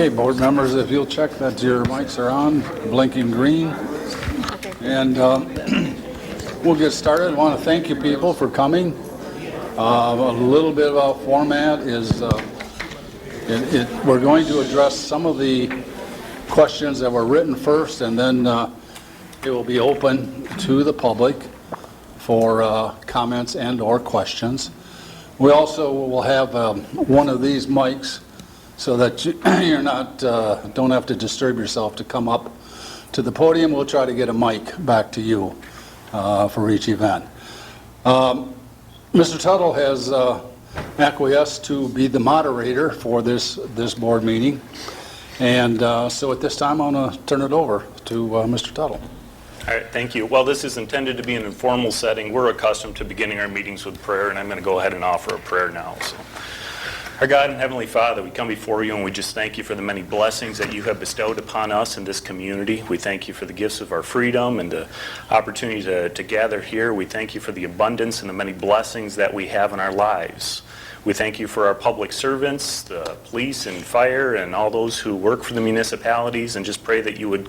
Okay, board members, if you'll check that your mics are on, blinking green. And we'll get started. I want to thank you people for coming. A little bit about format is we're going to address some of the questions that were written first, and then it will be open to the public for comments and or questions. We also will have one of these mics so that you're not don't have to disturb yourself to come up to the podium. We'll try to get a mic back to you for each event. Mr. Tuttle has acquiesced to be the moderator for this board meeting, and so at this time I'm going to turn it over to Mr. Tuttle. All right, thank you. Well, this is intended to be an informal setting. We're accustomed to beginning our meetings with prayer, and I'm going to go ahead and offer a prayer now. So, our God and Heavenly Father, we come before you and we just thank you for the many blessings that you have bestowed upon us in this community. We thank you for the gifts of our freedom and the opportunity to gather here. We thank you for the abundance and the many blessings that we have in our lives. We thank you for our public servants, the police and fire, and all those who work for the municipalities, and just pray that you would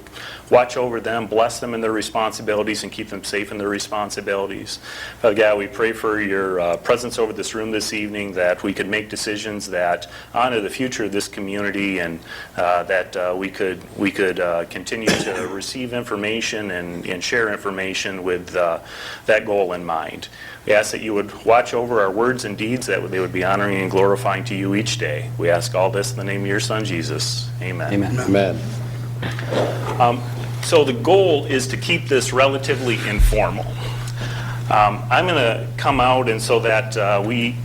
watch over them, bless them in their responsibilities, and keep them safe in their responsibilities. Father God, we pray for your presence over this room this evening, that we could make decisions that honor the future of this community, and that we could continue to receive information and share information with that goal in mind. We ask that you would watch over our words and deeds, that they would be honoring and glorifying to you each day. We ask all this in the name of your Son, Jesus. Amen. Amen. Amen. So the goal is to keep this relatively informal. I'm going to come out, and so that we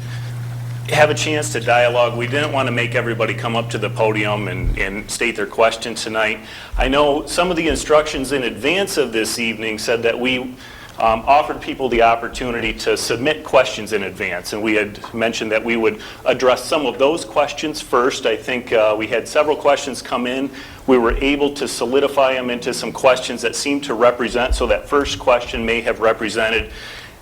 have a chance to dialogue. We didn't want to make everybody come up to the podium and state their question tonight. I know some of the instructions in advance of this evening said that we offered people the opportunity to submit questions in advance, and we had mentioned that we would address some of those questions first. I think we had several questions come in. We were able to solidify them into some questions that seemed to represent, so that first question may have represented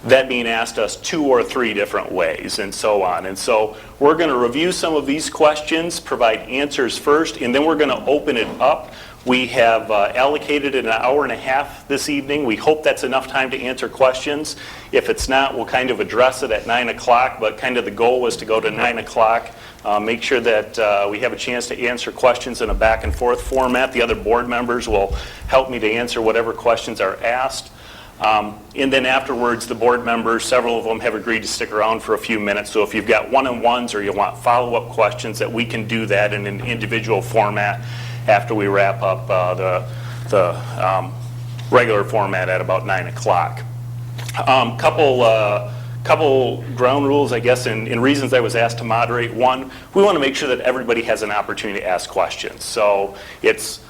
that being asked us 2 or 3 different ways, and so on. And so we're going to review some of these questions, provide answers first, and then we're going to open it up. We have allocated an hour and a half this evening. We hope that's enough time to answer questions. If it's not, we'll kind of address it at 9 o'clock, but kind of the goal was to go to 9 o'clock, make sure that we have a chance to answer questions in a back and forth format. The other board members will help me to answer whatever questions are asked. And then afterwards, the board members, several of them have agreed to stick around for a few minutes. So if you've got one-on-ones or you want follow-up questions, that we can do that in an individual format after we wrap up the regular format at about 9 o'clock. Couple ground rules, I guess, and reasons I was asked to moderate. One, we want to make sure that everybody has an opportunity to ask questions. So it's,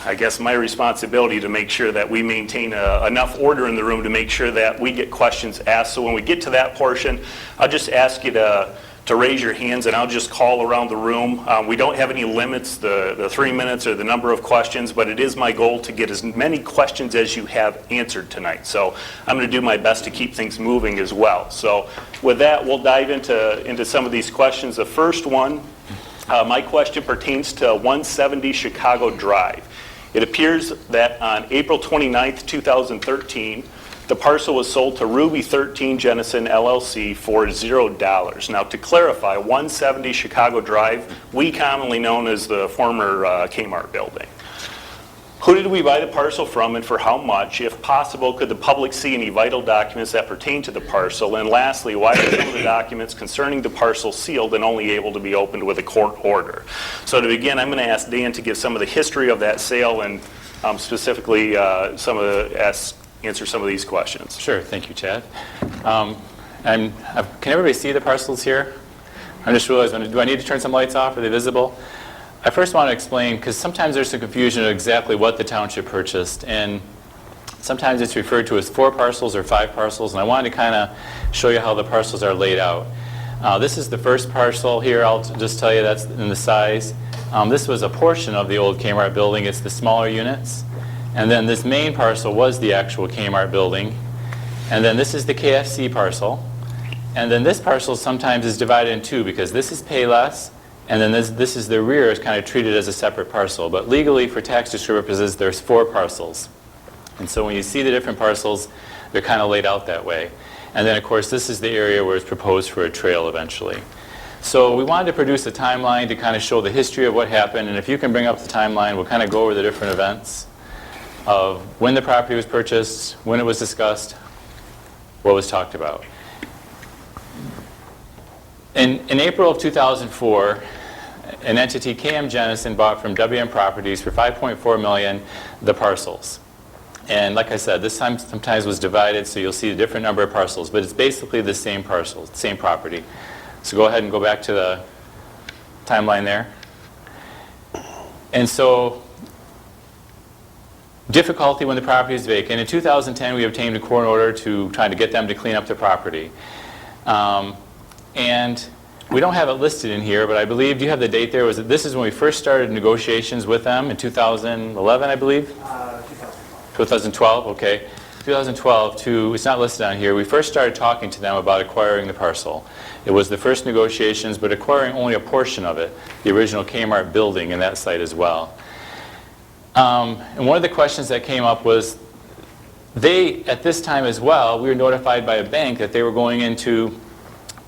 I guess, my responsibility to make sure that we maintain enough order in the room to make sure that we get questions asked. So when we get to that portion, I'll just ask you to raise your hands, and I'll just call around the room. We don't have any limits, the 3 minutes or the number of questions, but it is my goal to get as many questions as you have answered tonight. So I'm going to do my best to keep things moving as well. So with that, we'll dive into some of these questions. The first one, my question pertains to 170 Chicago Drive. It appears that on April 29th, 2013, the parcel was sold to Ruby 13 Jennison LLC for $0. Now, to clarify, 170 Chicago Drive, we commonly known as the former Kmart building. Who did we buy the parcel from, and for how much? If possible, could the public see any vital documents that pertain to the parcel? And lastly, why are some of the documents concerning the parcel sealed and only able to be opened with a court order? So to begin, I'm going to ask Dan to give some of the history of that sale and specifically answer some of these questions. Sure, thank you, Chad. Can everybody see the parcels here? I just realized, do I need to turn some lights off? Are they visible? I first want to explain, because sometimes there's some confusion of exactly what the township purchased, and sometimes it's referred to as 4 parcels or 5 parcels, and I wanted to kind of show you how the parcels are laid out. This is the first parcel here. I'll just tell you that's in the size. This was a portion of the old Kmart building. It's the smaller units. And then this main parcel was the actual Kmart building. And then this is the KFC parcel. And then this parcel sometimes is divided in 2, because this is Payless And then this is the rear is kind of treated as a separate parcel. But legally, for tax district purposes, there's 4 parcels. And so when you see the different parcels, they're kind of laid out that way. And then, of course, this is the area where it's proposed for a trail eventually. So we wanted to produce a timeline to kind of show the history of what happened. And if you can bring up the timeline, we'll kind of go over the different events of when the property was purchased, when it was discussed, what was talked about. In April of 2004, an entity, KM Jennison, bought from WM Properties for $5.4 million the parcels. And like I said, this time sometimes was divided, so you'll see a different number of parcels, but it's basically the same parcels, same property. So go ahead and go back to the timeline there. And so, difficulty when the property is vacant. In 2010, we obtained a court order to try to get them to clean up the property. And we don't have it listed in here, but I believe, do you have the date there? This is when we first started negotiations with them in 2011, I believe? 2012, okay. 2012 it's not listed on here, we first started talking to them about acquiring the parcel. It was the first negotiations, but acquiring only a portion of it, the original Kmart building and that site as well. And one of the questions that came up was, at this time as well, we were notified by a bank that they were going into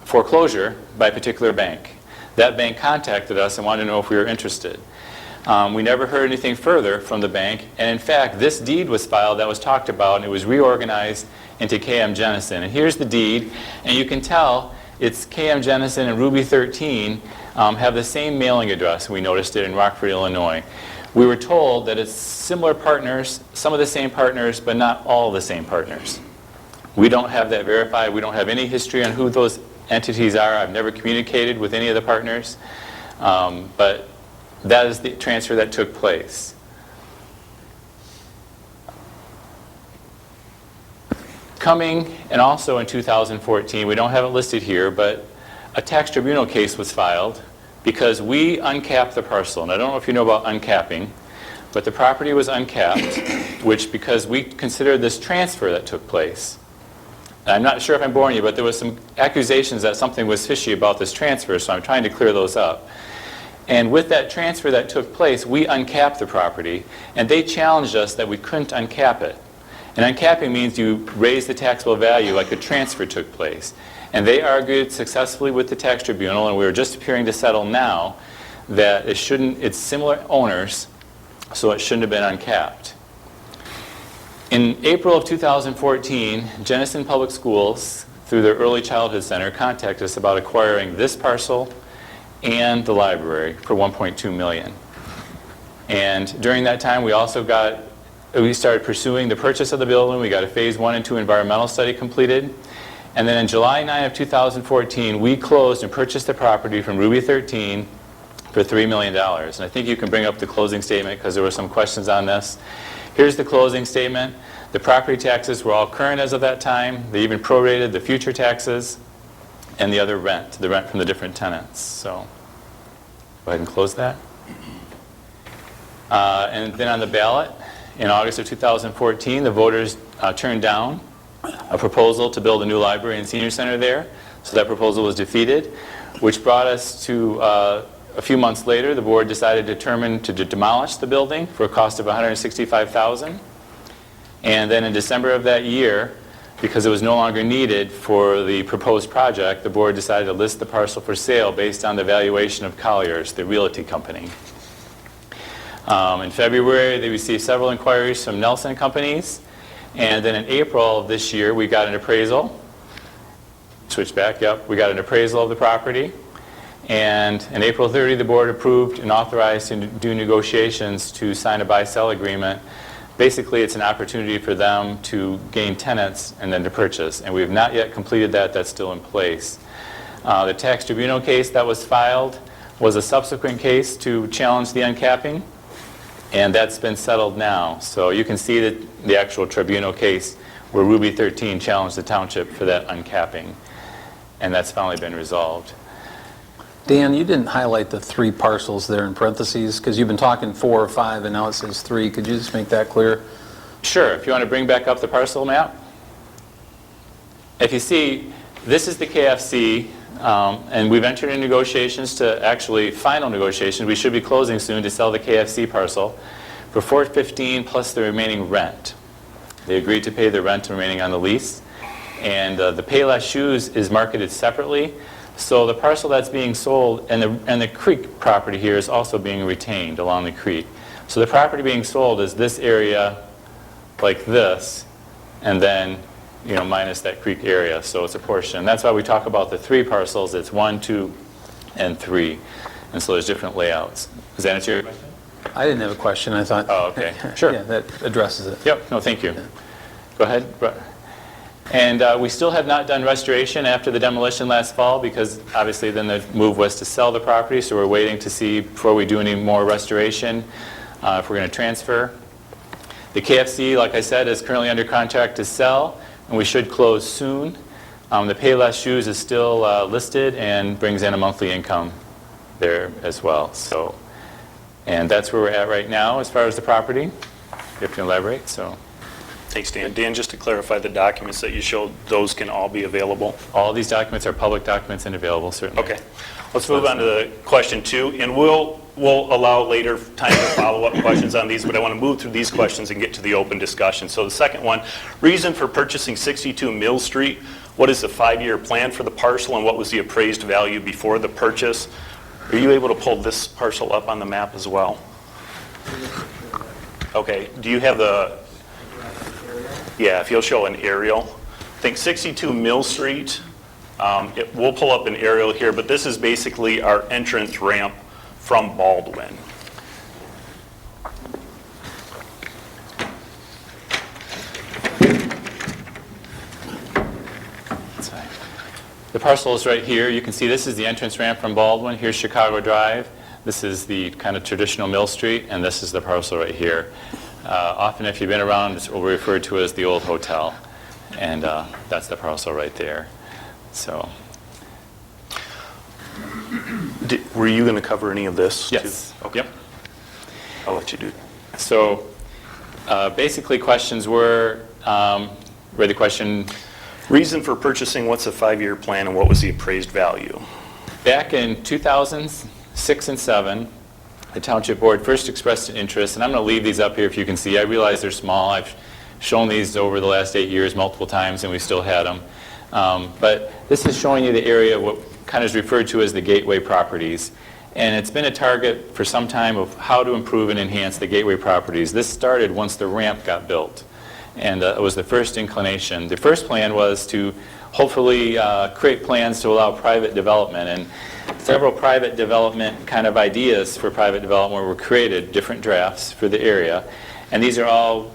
foreclosure by a particular bank. That bank contacted us and wanted to know if we were interested. We never heard anything further from the bank, and in fact, this deed was filed that was talked about, and it was reorganized into KM Jennison. And here's the deed, and you can tell it's KM Jennison and Ruby 13 have the same mailing address. We noticed it in Rockford, Illinois. We were told that it's similar partners, some of the same partners, but not all the same partners. We don't have that verified. We don't have any history on who those entities are. I've never communicated with any of the partners, but that is the transfer that took place. Coming, and also in 2014, we don't have it listed here, but a tax tribunal case was filed because we uncapped the parcel. And I don't know if you know about uncapping, but the property was uncapped, which because we considered this transfer that took place. I'm not sure if I'm boring you, but there was some accusations that something was fishy about this transfer, so I'm trying to clear those up. And with that transfer that took place, we uncapped the property, and they challenged us that we couldn't uncap it. And uncapping means you raise the taxable value like a transfer took place. And they argued successfully with the tax tribunal, and we were just appearing to settle now that it's similar owners, so it shouldn't have been uncapped. In April of 2014, Jennison Public Schools, through their Early Childhood Center, contacted us about acquiring this parcel and the library for $1.2 million. And during that time, we started pursuing the purchase of the building. We got a phase 1 and 2 environmental study completed. And then in July 9 of 2014, we closed and purchased the property from Ruby 13 for $3 million. And I think you can bring up the closing statement because there were some questions on this. Here's the closing statement. The property taxes were all current as of that time. They even prorated the future taxes and the other rent, the rent from the different tenants. So go ahead and close that. And then on the ballot, in August of 2014, the voters turned down a proposal to build a new library and senior center there. So that proposal was defeated, which brought us to a few months later, the board decided to demolish the building for a cost of $165,000. And then in December of that year, because it was no longer needed for the proposed project, the board decided to list the parcel for sale based on the valuation of Colliers, the realty company. In February, they received several inquiries from Nelson companies. And then in April of this year, we got an appraisal. Switch back, yep. We got an appraisal of the property. And in April 30, the board approved and authorized to do negotiations to sign a buy-sell agreement. Basically, it's an opportunity for them to gain tenants and then to purchase. And we have not yet completed that. That's still in place. The tax tribunal case that was filed was a subsequent case to challenge the uncapping. And that's been settled now. So you can see that the actual tribunal case where Ruby 13 challenged the township for that uncapping. And that's finally been resolved. Dan, you didn't highlight the 3 parcels there in parentheses because you've been talking 4 or 5 and now it says 3. Could you just make that clear? Sure. If you want to bring back up the parcel map. If you see, this is the KFC. And we've entered into negotiations to, actually, final negotiations. We should be closing soon to sell the KFC parcel for $415 plus the remaining rent. They agreed to pay the rent remaining on the lease. And the Payless Shoes is marketed separately. So the parcel that's being sold, and the creek property here is also being retained along the creek. So the property being sold is this area like this, and then, you know, minus that creek area. So it's a portion. And that's why we talk about the 3 parcels. It's 1, 2, and 3. And so there's different layouts. Does that answer your question? I didn't have a question, I thought. Oh, okay. Sure. Yeah, that addresses it. Yep. No, thank you. Go ahead. And we still have not done restoration after the demolition last fall, because obviously then the move was to sell the property, so we're waiting to see before we do any more restoration if we're going to transfer. The KFC, like I said, is currently under contract to sell, and we should close soon. The Payless Shoes is still listed and brings in a monthly income there as well. So, and that's where we're at right now as far as the property. If you can elaborate. So. Thanks, Dan. Dan, just to clarify, the documents that you showed, those can all be available? All these documents are public documents and available, certainly. Okay. Let's move on to the question 2, and we'll allow later time to follow up questions on these, but I want to move through these questions and get to the open discussion. So the second one, reason for purchasing 62 Mill Street. What is the 5-year plan for the parcel, and what was the appraised value before the purchase? Are you able to pull this parcel up on the map as well? Okay. Do you have the... Yeah, if you'll show an aerial. I think 62 Mill Street, we'll pull up an aerial here, but this is basically our entrance ramp from Baldwin. The parcel is right here. You can see this is the entrance ramp from Baldwin. Here's Chicago Drive. This is the kind of traditional Mill Street, and this is the parcel right here. Often if you've been around, it's what we refer to as the old hotel. And that's the parcel right there. So. Were you going to cover any of this? Yes. Too? Okay. Yep. I'll let you do it. So basically questions were, read the question. Reason for purchasing, what's the 5-year plan, and what was the appraised value? Back in 2006 and 7, the Township Board first expressed an interest, and I'm going to leave these up here if you can see. I realize they're small. I've shown these over the last 8 years multiple times, and we still had them. But this is showing you the area, what kind of is referred to as the gateway properties. And it's been a target for some time of how to improve and enhance the gateway properties. This started once the ramp got built, and it was the first inclination. The first plan was to hopefully create plans to allow private development, and several private development kind of ideas for private development were created, different drafts for the area. And these are all,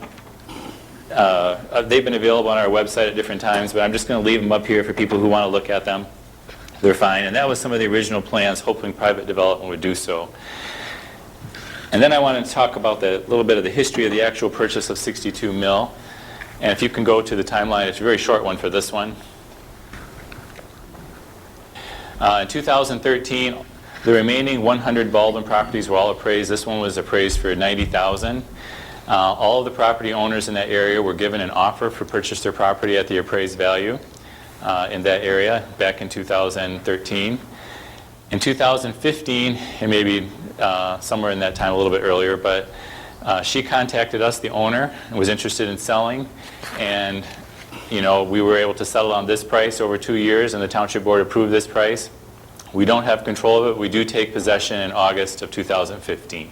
they've been available on our website at different times, but I'm just going to leave them up here for people who want to look at them. They're fine. And that was some of the original plans, hoping private development would do so. And then I want to talk about the little bit of the history of the actual purchase of 62 Mill. And if you can go to the timeline, it's a very short one for this one. In 2013, the remaining 100 Baldwin properties were all appraised. This one was appraised for $90,000. All of the property owners in that area were given an offer for purchase their property at the appraised value in that area back in 2013. In 2015, and maybe somewhere in that time a little bit earlier, but she contacted us, the owner, and was interested in selling. And you know, we were able to settle on this price over 2 years, and the Township Board approved this price. We don't have control of it. We do take possession in August of 2015.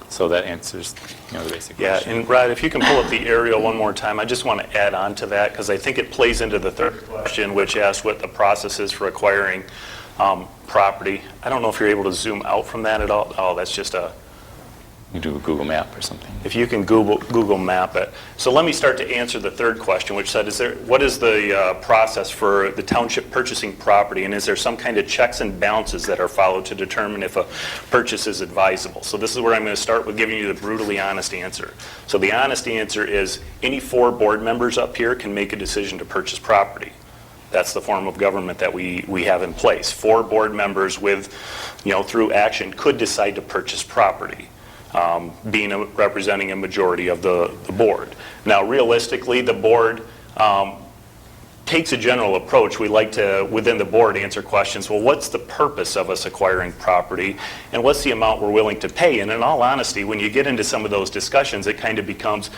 So that answers, you know, the basic question. Yeah, and Rod, if you can pull up the aerial one more time, I just want to add on to that, because I think it plays into the third question, which asks what the process is for acquiring property. I don't know if you're able to zoom out from that at all. Oh, that's just a... You do a Google map or something. If you can Google map it. So let me start to answer the third question, which said, what is the process for the township purchasing property, and is there some kind of checks and balances that are followed to determine if a purchase is advisable? So this is where I'm going to start with giving you the brutally honest answer. So the honest answer is any 4 board members up here can make a decision to purchase property. That's the form of government that we have in place. 4 board members with, you know, through action could decide to purchase property. Representing a majority of the board. Now, realistically, the board takes a general approach. We like to, within the board, answer questions. Well, what's the purpose of us acquiring property, and what's the amount we're willing to pay? And in all honesty, when you get into some of those discussions, it kind of becomes,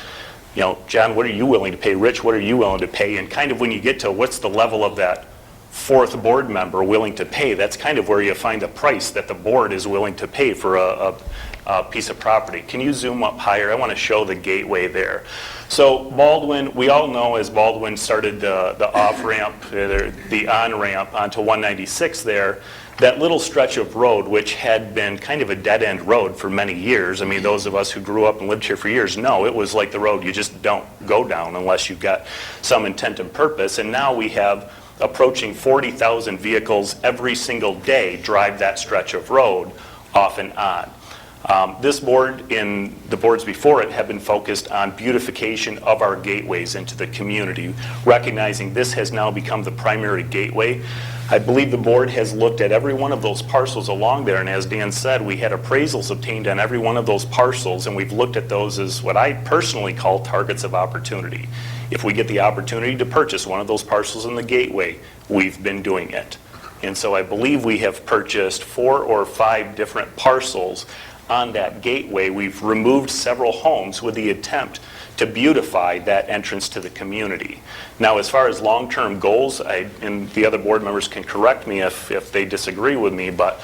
you know, John, what are you willing to pay? Rich, what are you willing to pay? And kind of when you get to what's the level of that fourth board member willing to pay, that's kind of where you find the price that the board is willing to pay for a piece of property. Can you zoom up higher? I want to show the gateway there. So Baldwin, we all know as Baldwin started the off-ramp, the on-ramp onto 196 there, that little stretch of road, which had been kind of a dead-end road for many years. I mean, those of us who grew up and lived here for years know it was like the road you just don't go down unless you've got some intent and purpose. And now we have approaching 40,000 vehicles every single day drive that stretch of road off and on. This board and the boards before it have been focused on beautification of our gateways into the community, recognizing this has now become the primary gateway. I believe the board has looked at every one of those parcels along there, and as Dan said, we had appraisals obtained on every one of those parcels, and we've looked at those as what I personally call targets of opportunity. If we get the opportunity to purchase one of those parcels in the gateway, we've been doing it. And so I believe we have purchased 4 or 5 different parcels on that gateway. We've removed several homes with the attempt to beautify that entrance to the community. Now, as far as long-term goals, and the other board members can correct me if they disagree with me, but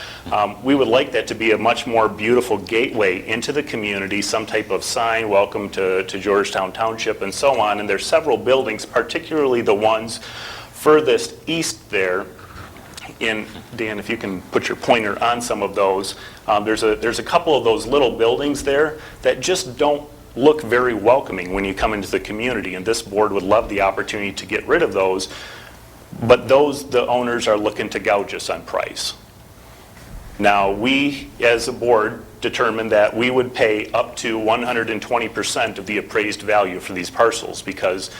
we would like that to be a much more beautiful gateway into the community, some type of sign, welcome to Georgetown Township, and so on. And there's several buildings, particularly the ones furthest east there. And Dan, if you can put your pointer on some of those, there's a couple of those little buildings there that just don't look very welcoming when you come into the community, and this board would love the opportunity to get rid of those, but the owners are looking to gouge us on price. Now, we as a board determined that we would pay up to 120% of the appraised value for these parcels, because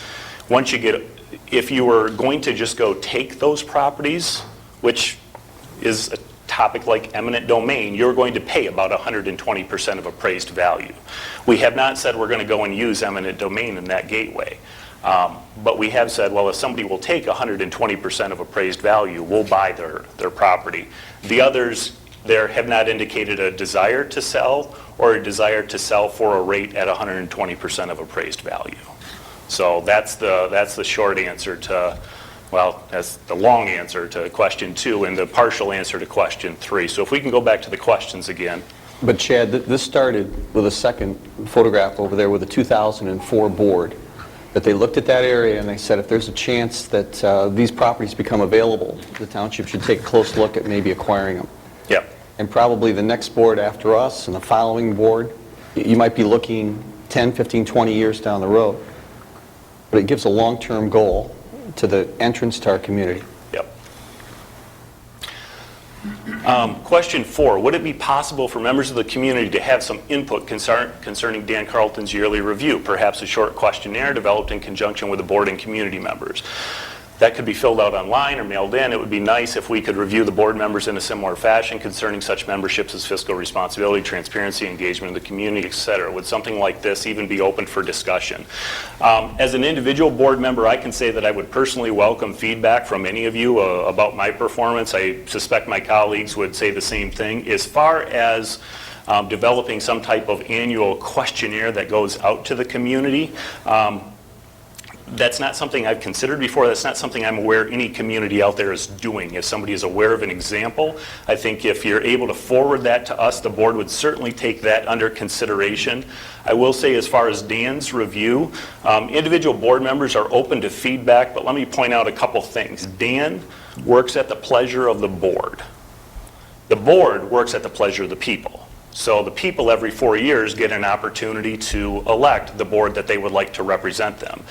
once you get, if you were going to just go take those properties, which is a topic like eminent domain, you're going to pay about 120% of appraised value. We have not said we're going to go and use eminent domain in that gateway. But we have said, well, if somebody will take 120% of appraised value, we'll buy their property. The others there have not indicated a desire to sell or a desire to sell for a rate at 120% of appraised value. So that's the short answer to, well, that's the long answer to question 2 and the partial answer to question 3. So if we can go back to the questions again. But Chad, this started with a second photograph over there with a 2004 board, that they looked at that area and they said if there's a chance that these properties become available, the township should take a close look at maybe acquiring them. Yep. And probably the next board after us and the following board, you might be looking 10, 15, 20 years down the road. But it gives a long-term goal to the entrance to our community. Yep. Question 4, would it be possible for members of the community to have some input concerning Dan Carlton's yearly review, perhaps a short questionnaire developed in conjunction with the board and community members? That could be filled out online or mailed in. It would be nice if we could review the board members in a similar fashion concerning such memberships as fiscal responsibility, transparency, engagement in the community, etc. Would something like this even be open for discussion? As an individual board member, I can say that I would personally welcome feedback from any of you about my performance. I suspect my colleagues would say the same thing. As far as developing some type of annual questionnaire that goes out to the community, that's not something I've considered before. That's not something I'm aware any community out there is doing. If somebody is aware of an example, I think if you're able to forward that to us, the board would certainly take that under consideration. I will say, as far as Dan's review, individual board members are open to feedback, but let me point out a couple things. Dan works at the pleasure of the board. The board works at the pleasure of the people. So the people every 4 years get an opportunity to elect the board that they would like to represent them.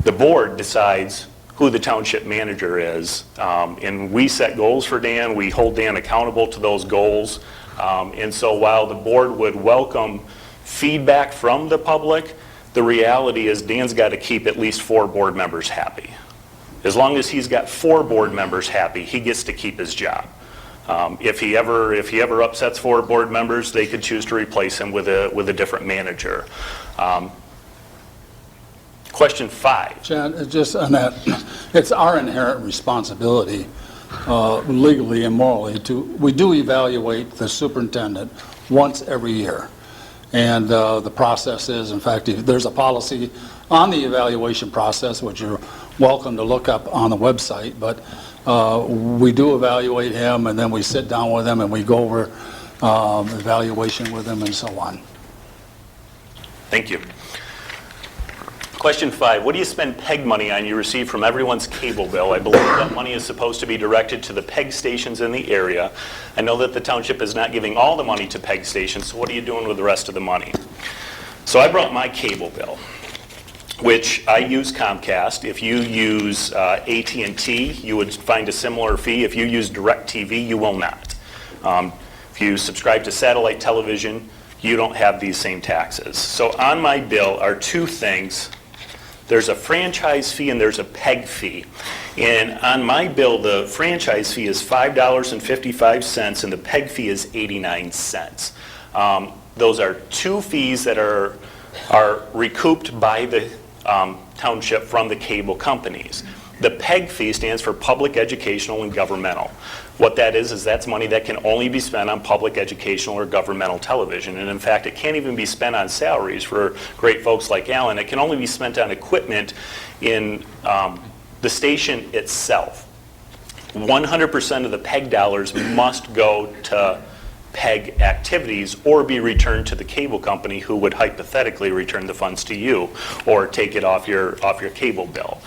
The board decides who the township manager is, and we set goals for Dan. We hold Dan accountable to those goals. And so while the board would welcome feedback from the public, the reality is Dan's got to keep at least 4 board members happy. As long as he's got 4 board members happy, he gets to keep his job. If he ever upsets 4 board members, they could choose to replace him with a different manager. Question 5. Chad, just on that, it's our inherent responsibility, legally and morally, we do evaluate the superintendent once every year. And the process is, in fact, there's a policy on the evaluation process, which you're welcome to look up on the website, but we do evaluate him, and then we sit down with him and we go over evaluation with him and so on. Thank you. Question 5, what do you spend PEG money on you receive from everyone's cable bill? I believe that money is supposed to be directed to the PEG stations in the area. I know that the township is not giving all the money to PEG stations, so what are you doing with the rest of the money? So I brought my cable bill, which I use Comcast. If you use AT&T, you would find a similar fee. If you use DirecTV, you will not. If you subscribe to satellite television, you don't have these same taxes. So on my bill are two things. There's a franchise fee and there's a PEG fee. And on my bill, the franchise fee is $5.55 and the PEG fee is 89 cents. Those are two fees that are recouped by the township from the cable companies. The PEG fee stands for Public Educational and Governmental. What that is that's money that can only be spent on public educational or governmental television. And in fact, it can't even be spent on salaries for great folks like Alan. It can only be spent on equipment in the station itself. 100% of the PEG dollars must go to PEG activities or be returned to the cable company, who would hypothetically return the funds to you or take it off your cable bill.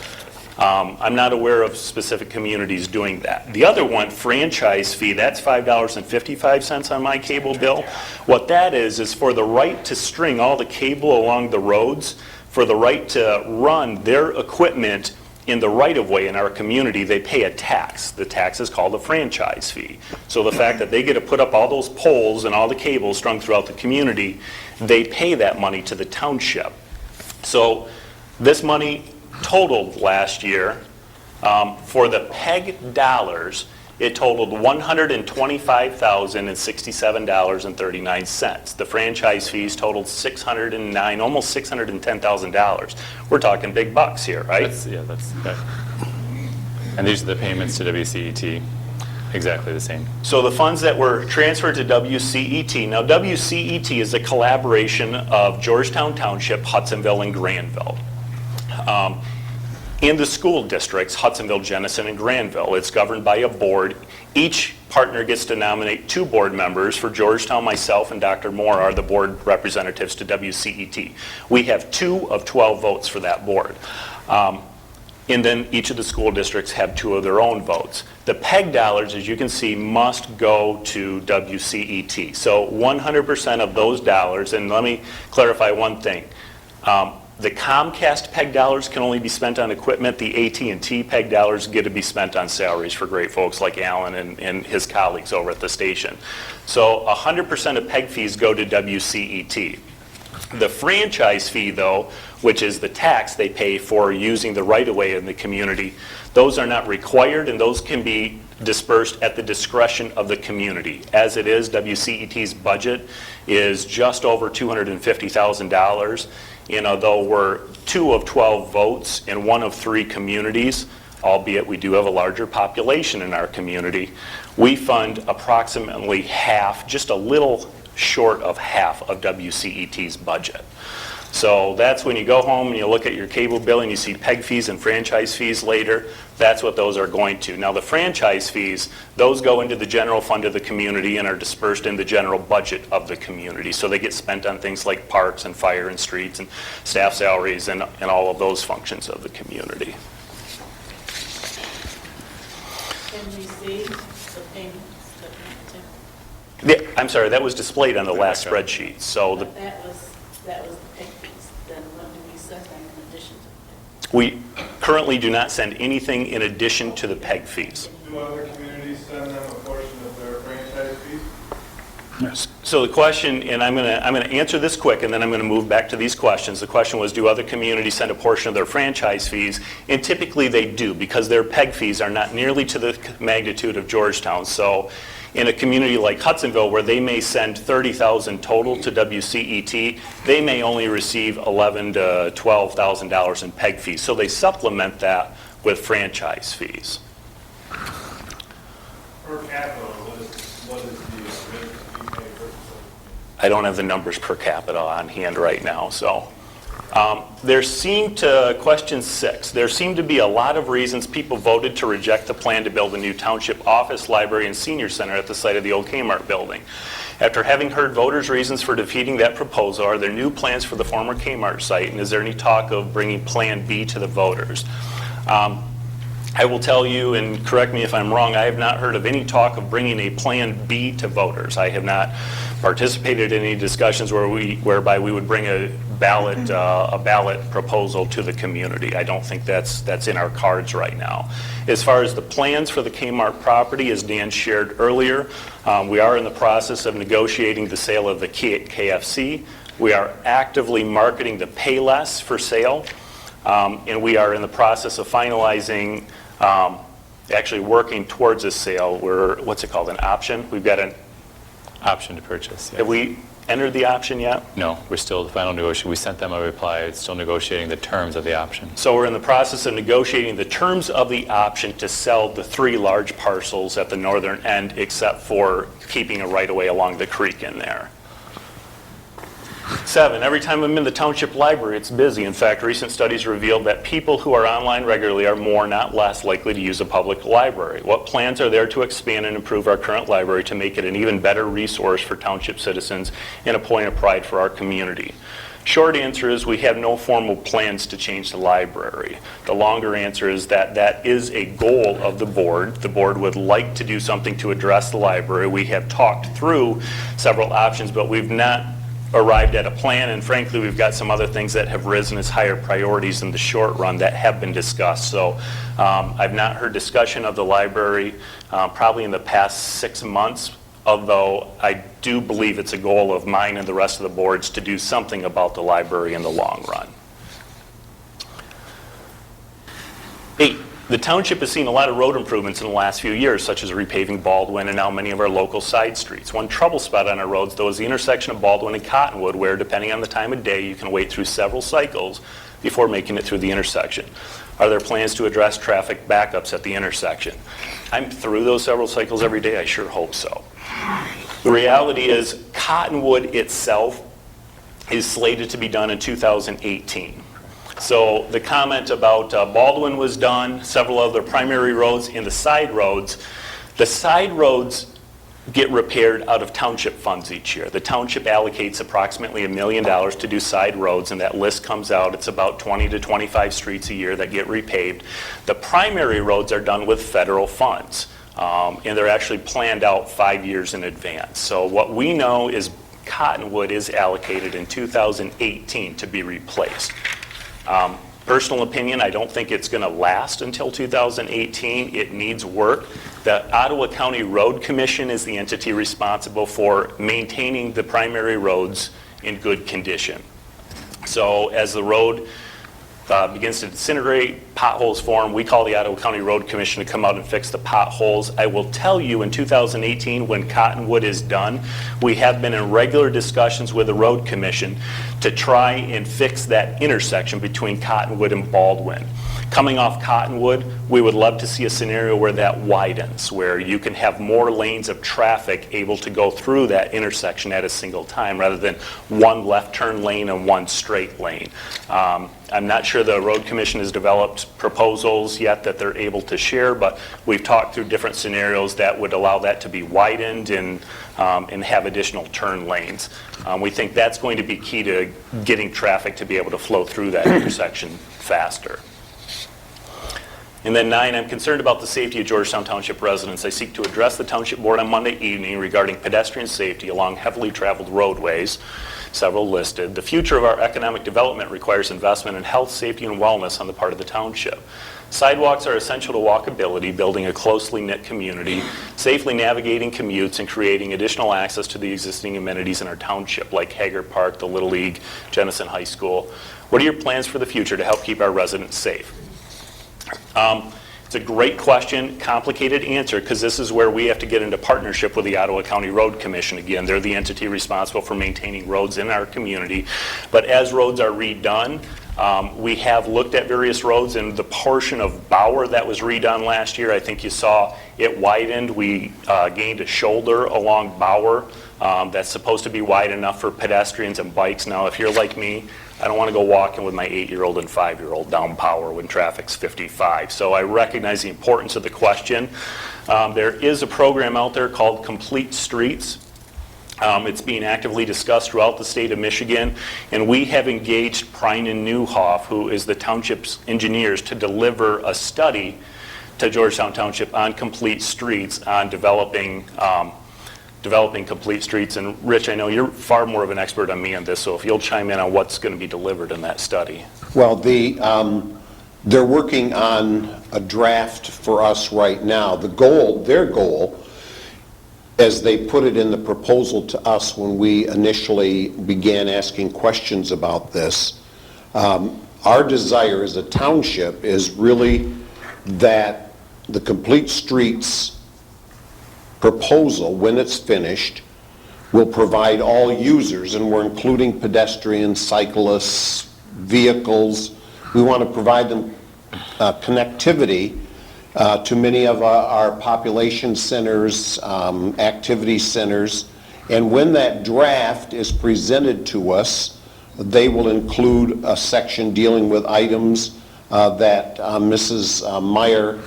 I'm not aware of specific communities doing that. The other one, franchise fee, that's $5.55 on my cable bill. What that is for the right to string all the cable along the roads, for the right to run their equipment in the right-of-way in our community. They pay a tax. The tax is called a franchise fee. So the fact that they get to put up all those poles and all the cables strung throughout the community, they pay that money to the township. So this money totaled last year, for the PEG dollars, it totaled $125,067.39. The franchise fees totaled almost $610,000. We're talking big bucks here, right? That's okay. And these are the payments to WCET, exactly the same. So the funds that were transferred to WCET, now WCET is a collaboration of Georgetown Township, Hudsonville, and Granville. In the school districts, Hudsonville, Jenison, and Granville, it's governed by a board. Each partner gets to nominate 2 board members. For Georgetown, myself and Dr. Moore are the board representatives to WCET. We have 2 of 12 votes for that board. And then each of the school districts have 2 of their own votes. The PEG dollars, as you can see, must go to WCET. So 100% of those dollars, and let me clarify one thing. The Comcast PEG dollars can only be spent on equipment. The AT&T PEG dollars get to be spent on salaries for great folks like Alan and his colleagues over at the station. So 100% of PEG fees go to WCET. The franchise fee, though, which is the tax they pay for using the right-of-way in the community, those are not required, and those can be dispersed at the discretion of the community. As it is, WCET's budget is just over $250,000. And although we're 2 of 12 votes in 1 of 3 communities, albeit we do have a larger population in our community, we fund approximately half, just a little short of half of WCET's budget. So that's when you go home and you look at your cable bill and you see PEG fees and franchise fees later, that's what those are going to. Now the franchise fees, those go into the general fund of the community and are dispersed in the general budget of the community. So they get spent on things like parks and fire and streets and staff salaries and all of those functions of the community. Can we see the payments? I'm sorry, that was displayed on the last spreadsheet. So That was the pay fees. Then what do we send them in addition to that? we currently do not send anything in addition to the PEG fees. Do other communities send them a portion of their franchise fees? Yes. So the question, and I'm going to answer this quick, and then I'm going to move back to these questions. The question was, do other communities send a portion of their franchise fees? And typically they do, because their PEG fees are not nearly to the magnitude of Georgetown. So In a community like Hudsonville, where they may send 30,000 total to WCET, they may only receive $11,000 to $12,000 in PEG fees. So they supplement that with franchise fees. Per capita, what is the rate that you pay versus? I don't have the numbers per capita on hand right now, so. Question 6, there seemed to be a lot of reasons people voted to reject the plan to build a new township office, library, and senior center at the site of the old Kmart building. After having heard voters' reasons for defeating that proposal, are there new plans for the former Kmart site, and is there any talk of bringing Plan B to the voters? I will tell you, and correct me if I'm wrong, I have not heard of any talk of bringing a Plan B to voters. I have not participated in any discussions whereby we would bring a ballot proposal to the community. I don't think that's in our cards right now. As far as the plans for the Kmart property, as Dan shared earlier, we are in the process of negotiating the sale of the KFC. We are actively marketing the Payless for sale, and we are in the process of finalizing, actually working towards a sale. What's it called, an option? We've got an Option to purchase, yes. Have we entered the option yet? No, we're still the final negotiation. We sent them a reply. It's still negotiating the terms of the option. So we're in the process of negotiating the terms of the option to sell the 3 large parcels at the northern end, except for keeping a right-of-way along the creek in there. 7, every time I'm in the township library, it's busy. In fact, recent studies revealed that people who are online regularly are more, not less, likely to use a public library. What plans are there to expand and improve our current library to make it an even better resource for township citizens and a point of pride for our community? Short answer is we have no formal plans to change the library. The longer answer is that that is a goal of the board. The board would like to do something to address the library. We have talked through several options, but we've not arrived at a plan, and frankly, we've got some other things that have risen as higher priorities in the short run that have been discussed. So I've not heard discussion of the library probably in the past 6 months, although I do believe it's a goal of mine and the rest of the boards to do something about the library in the long run. 8, the township has seen a lot of road improvements in the last few years, such as repaving Baldwin and now many of our local side streets. One trouble spot on our roads, though, is the intersection of Baldwin and Cottonwood, where, depending on the time of day, you can wait through several cycles before making it through the intersection. Are there plans to address traffic backups at the intersection? I'm through those several cycles every day. I sure hope so. The reality is Cottonwood itself is slated to be done in 2018. So the comment about Baldwin was done, several other primary roads, and the side roads get repaired out of township funds each year. The township allocates approximately $1 million to do side roads, and that list comes out. It's about 20 to 25 streets a year that get repaved. The primary roads are done with federal funds, and they're actually planned out 5 years in advance. So what we know is Cottonwood is allocated in 2018 to be replaced. Personal opinion, I don't think it's going to last until 2018. It needs work. The Ottawa County Road Commission is the entity responsible for maintaining the primary roads in good condition. So as the road begins to disintegrate, potholes form, we call the Ottawa County Road Commission to come out and fix the potholes. I will tell you, in 2018, when Cottonwood is done, we have been in regular discussions with the Road Commission to try and fix that intersection between Cottonwood and Baldwin. Coming off Cottonwood, we would love to see a scenario where that widens, where you can have more lanes of traffic able to go through that intersection at a single time, rather than one left turn lane and one straight lane. I'm not sure the Road Commission has developed proposals yet that they're able to share, but we've talked through different scenarios that would allow that to be widened and have additional turn lanes. We think that's going to be key to getting traffic to be able to flow through that intersection faster. And then 9, I'm concerned about the safety of Georgetown Township residents. I seek to address the Township Board on Monday evening regarding pedestrian safety along heavily traveled roadways, several listed. The future of our economic development requires investment in health, safety, and wellness on the part of the township. Sidewalks are essential to walkability, building a closely knit community, safely navigating commutes, and creating additional access to the existing amenities in our township, like Haggard Park, the Little League, Jenison High School. What are your plans for the future to help keep our residents safe? It's a great question, complicated answer, because this is where we have to get into partnership with the Ottawa County Road Commission. Again, they're the entity responsible for maintaining roads in our community. But as roads are redone, we have looked at various roads, and the portion of Bauer that was redone last year, I think you saw it widened. We gained a shoulder along Bauer that's supposed to be wide enough for pedestrians and bikes. Now, if you're like me, I don't want to go walking with my 8-year-old and 5-year-old down Bauer when traffic's 55. So I recognize the importance of the question. There is a program out there called Complete Streets. It's being actively discussed throughout the state of Michigan, and we have engaged Prine and Newhoff, who is the township's engineers, to deliver a study to Georgetown Township on complete streets, on developing complete streets. And Rich, I know you're far more of an expert on me on this, so if you'll chime in on what's going to be delivered in that study. Well, they're working on a draft for us right now. Their goal, as they put it in the proposal to us when we initially began asking questions about this, our desire as a township is really that the complete streets proposal, when it's finished, will provide all users, and we're including pedestrians, cyclists, vehicles. We want to provide them connectivity to many of our population centers, activity centers, and when that draft is presented to us, they will include a section dealing with items that Mrs. Meyer,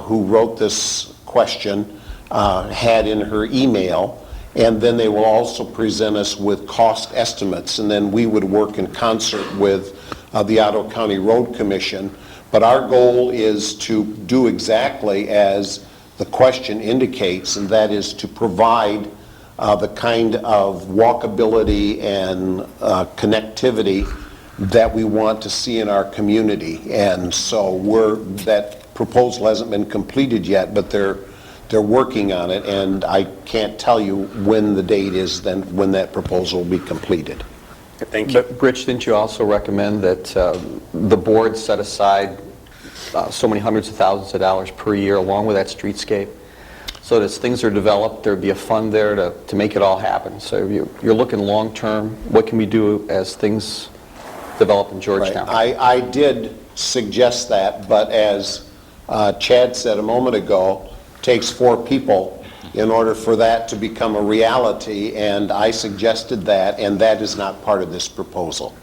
who wrote this question, had in her email, and then they will also present us with cost estimates, and then we would work in concert with the Ottawa County Road Commission. But our goal is to do exactly as the question indicates, and that is to provide the kind of walkability and connectivity that we want to see in our community. And so that proposal hasn't been completed yet, but they're working on it, and I can't tell you when the date is then when that proposal will be completed. Thank you. But Rich, didn't you also recommend that the board set aside so many hundreds of thousands of dollars per year along with that streetscape, so that as things are developed, there'd be a fund there to make it all happen? So you're looking long-term. What can we do as things develop in Georgetown? Right. I did suggest that, but as Chad said a moment ago, takes 4 people in order for that to become a reality, and I suggested that, and that is not part of this proposal.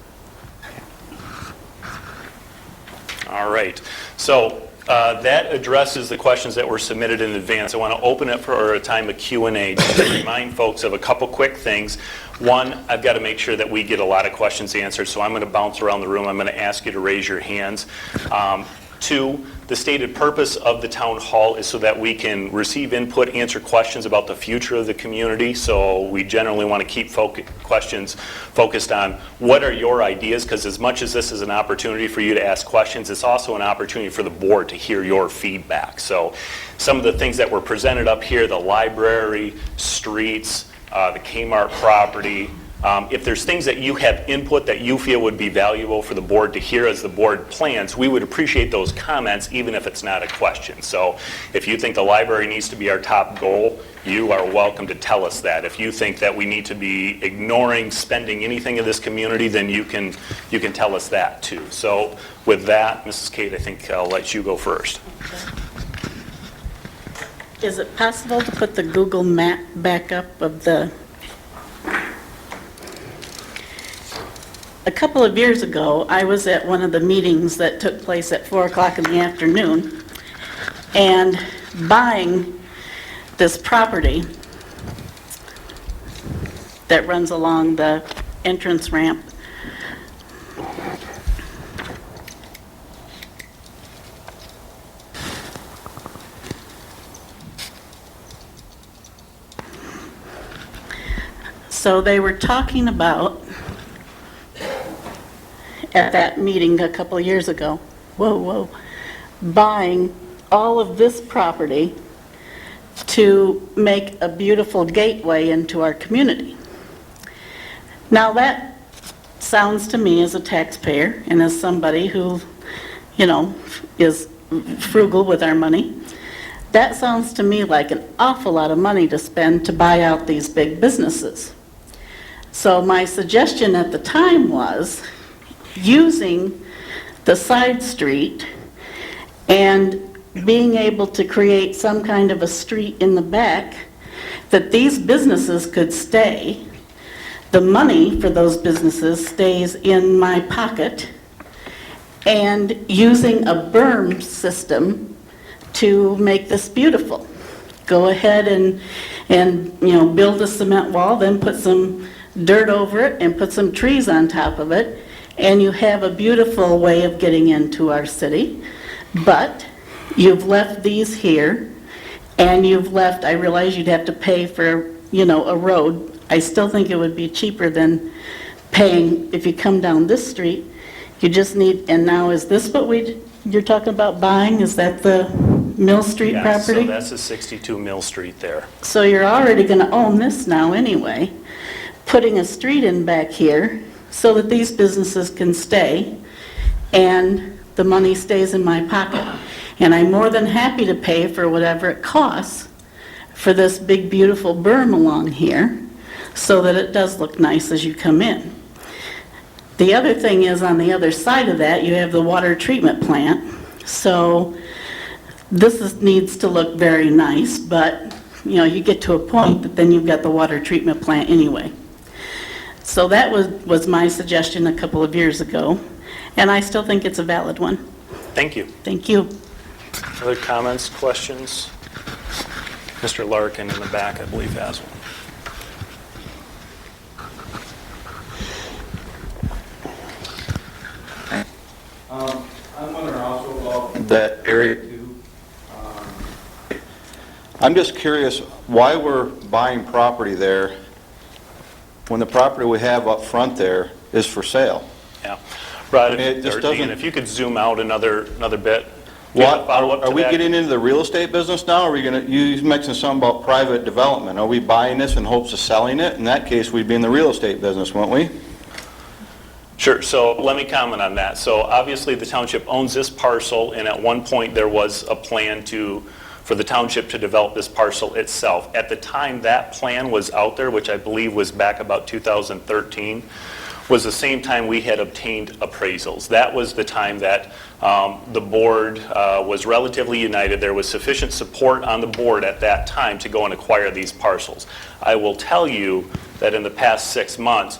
All right. So that addresses the questions that were submitted in advance. I want to open it for a time of Q&A to remind folks of a couple quick things. One, I've got to make sure that we get a lot of questions answered, so I'm going to bounce around the room. I'm going to ask you to raise your hands. 2, the stated purpose of the town hall is so that we can receive input, answer questions about the future of the community. So we generally want to keep questions focused on what are your ideas, because as much as this is an opportunity for you to ask questions, it's also an opportunity for the board to hear your feedback. So some of the things that were presented up here, the library, streets, the Kmart property, if there's things that you have input that you feel would be valuable for the board to hear as the board plans, we would appreciate those comments even if it's not a question. So if you think the library needs to be our top goal, you are welcome to tell us that. If you think that we need to be ignoring spending anything in this community, then you can tell us that too. So with that, Mrs. Kate, I think I'll let you go first. Okay. Is it possible to put the Google map back up of the... A couple of years ago, I was at one of the meetings that took place at 4 o'clock in the afternoon, and buying this property that runs along the entrance ramp. So they were talking about, at that meeting a couple of years ago, buying all of this property to make a beautiful gateway into our community. Now that sounds to me as a taxpayer and as somebody who, is frugal with our money. That sounds to me like an awful lot of money to spend to buy out these big businesses. So my suggestion at the time was using the side street and being able to create some kind of a street in the back that these businesses could stay. The money for those businesses stays in my pocket, and using a berm system to make this beautiful. Go ahead and build a cement wall, then put some dirt over it and put some trees on top of it, and you have a beautiful way of getting into our city. But you've left these here, and you've left, I realize you'd have to pay for, a road. I still think it would be cheaper than paying, if you come down this street, you just need, and now is this what you're talking about buying? Is that the Mill Street Yeah, property? so that's a 62 Mill Street there. So you're already going to own this now anyway, putting a street in back here so that these businesses can stay and the money stays in my pocket. And I'm more than happy to pay for whatever it costs for this big beautiful berm along here so that it does look nice as you come in. The other thing is, on the other side of that, you have the water treatment plant. So this needs to look very nice, but you get to a point that then you've got the water treatment plant anyway. So that was my suggestion a couple of years ago, and I still think it's a valid one. Thank you. Thank you. Other comments, questions? Mr. Larkin in the back, I believe, has one. I'm wondering also about that area too. I'm just curious why we're buying property there when the property we have up front there is for sale. Yeah. Right, I mean, it just or Dan, doesn't- if you could zoom out another bit. Do you have a What, follow-up to are we that? getting into the real estate business now? Are we going to, you mentioned something about private development. Are we buying this in hopes of selling it? In that case, we'd be in the real estate business, wouldn't we? Sure, so let me comment on that. So obviously, the township owns this parcel, and at one point, there was a plan for the township to develop this parcel itself. At the time that plan was out there, which I believe was back about 2013, was the same time we had obtained appraisals. That was the time that the board was relatively united. There was sufficient support on the board at that time to go and acquire these parcels. I will tell you that in the past 6 months,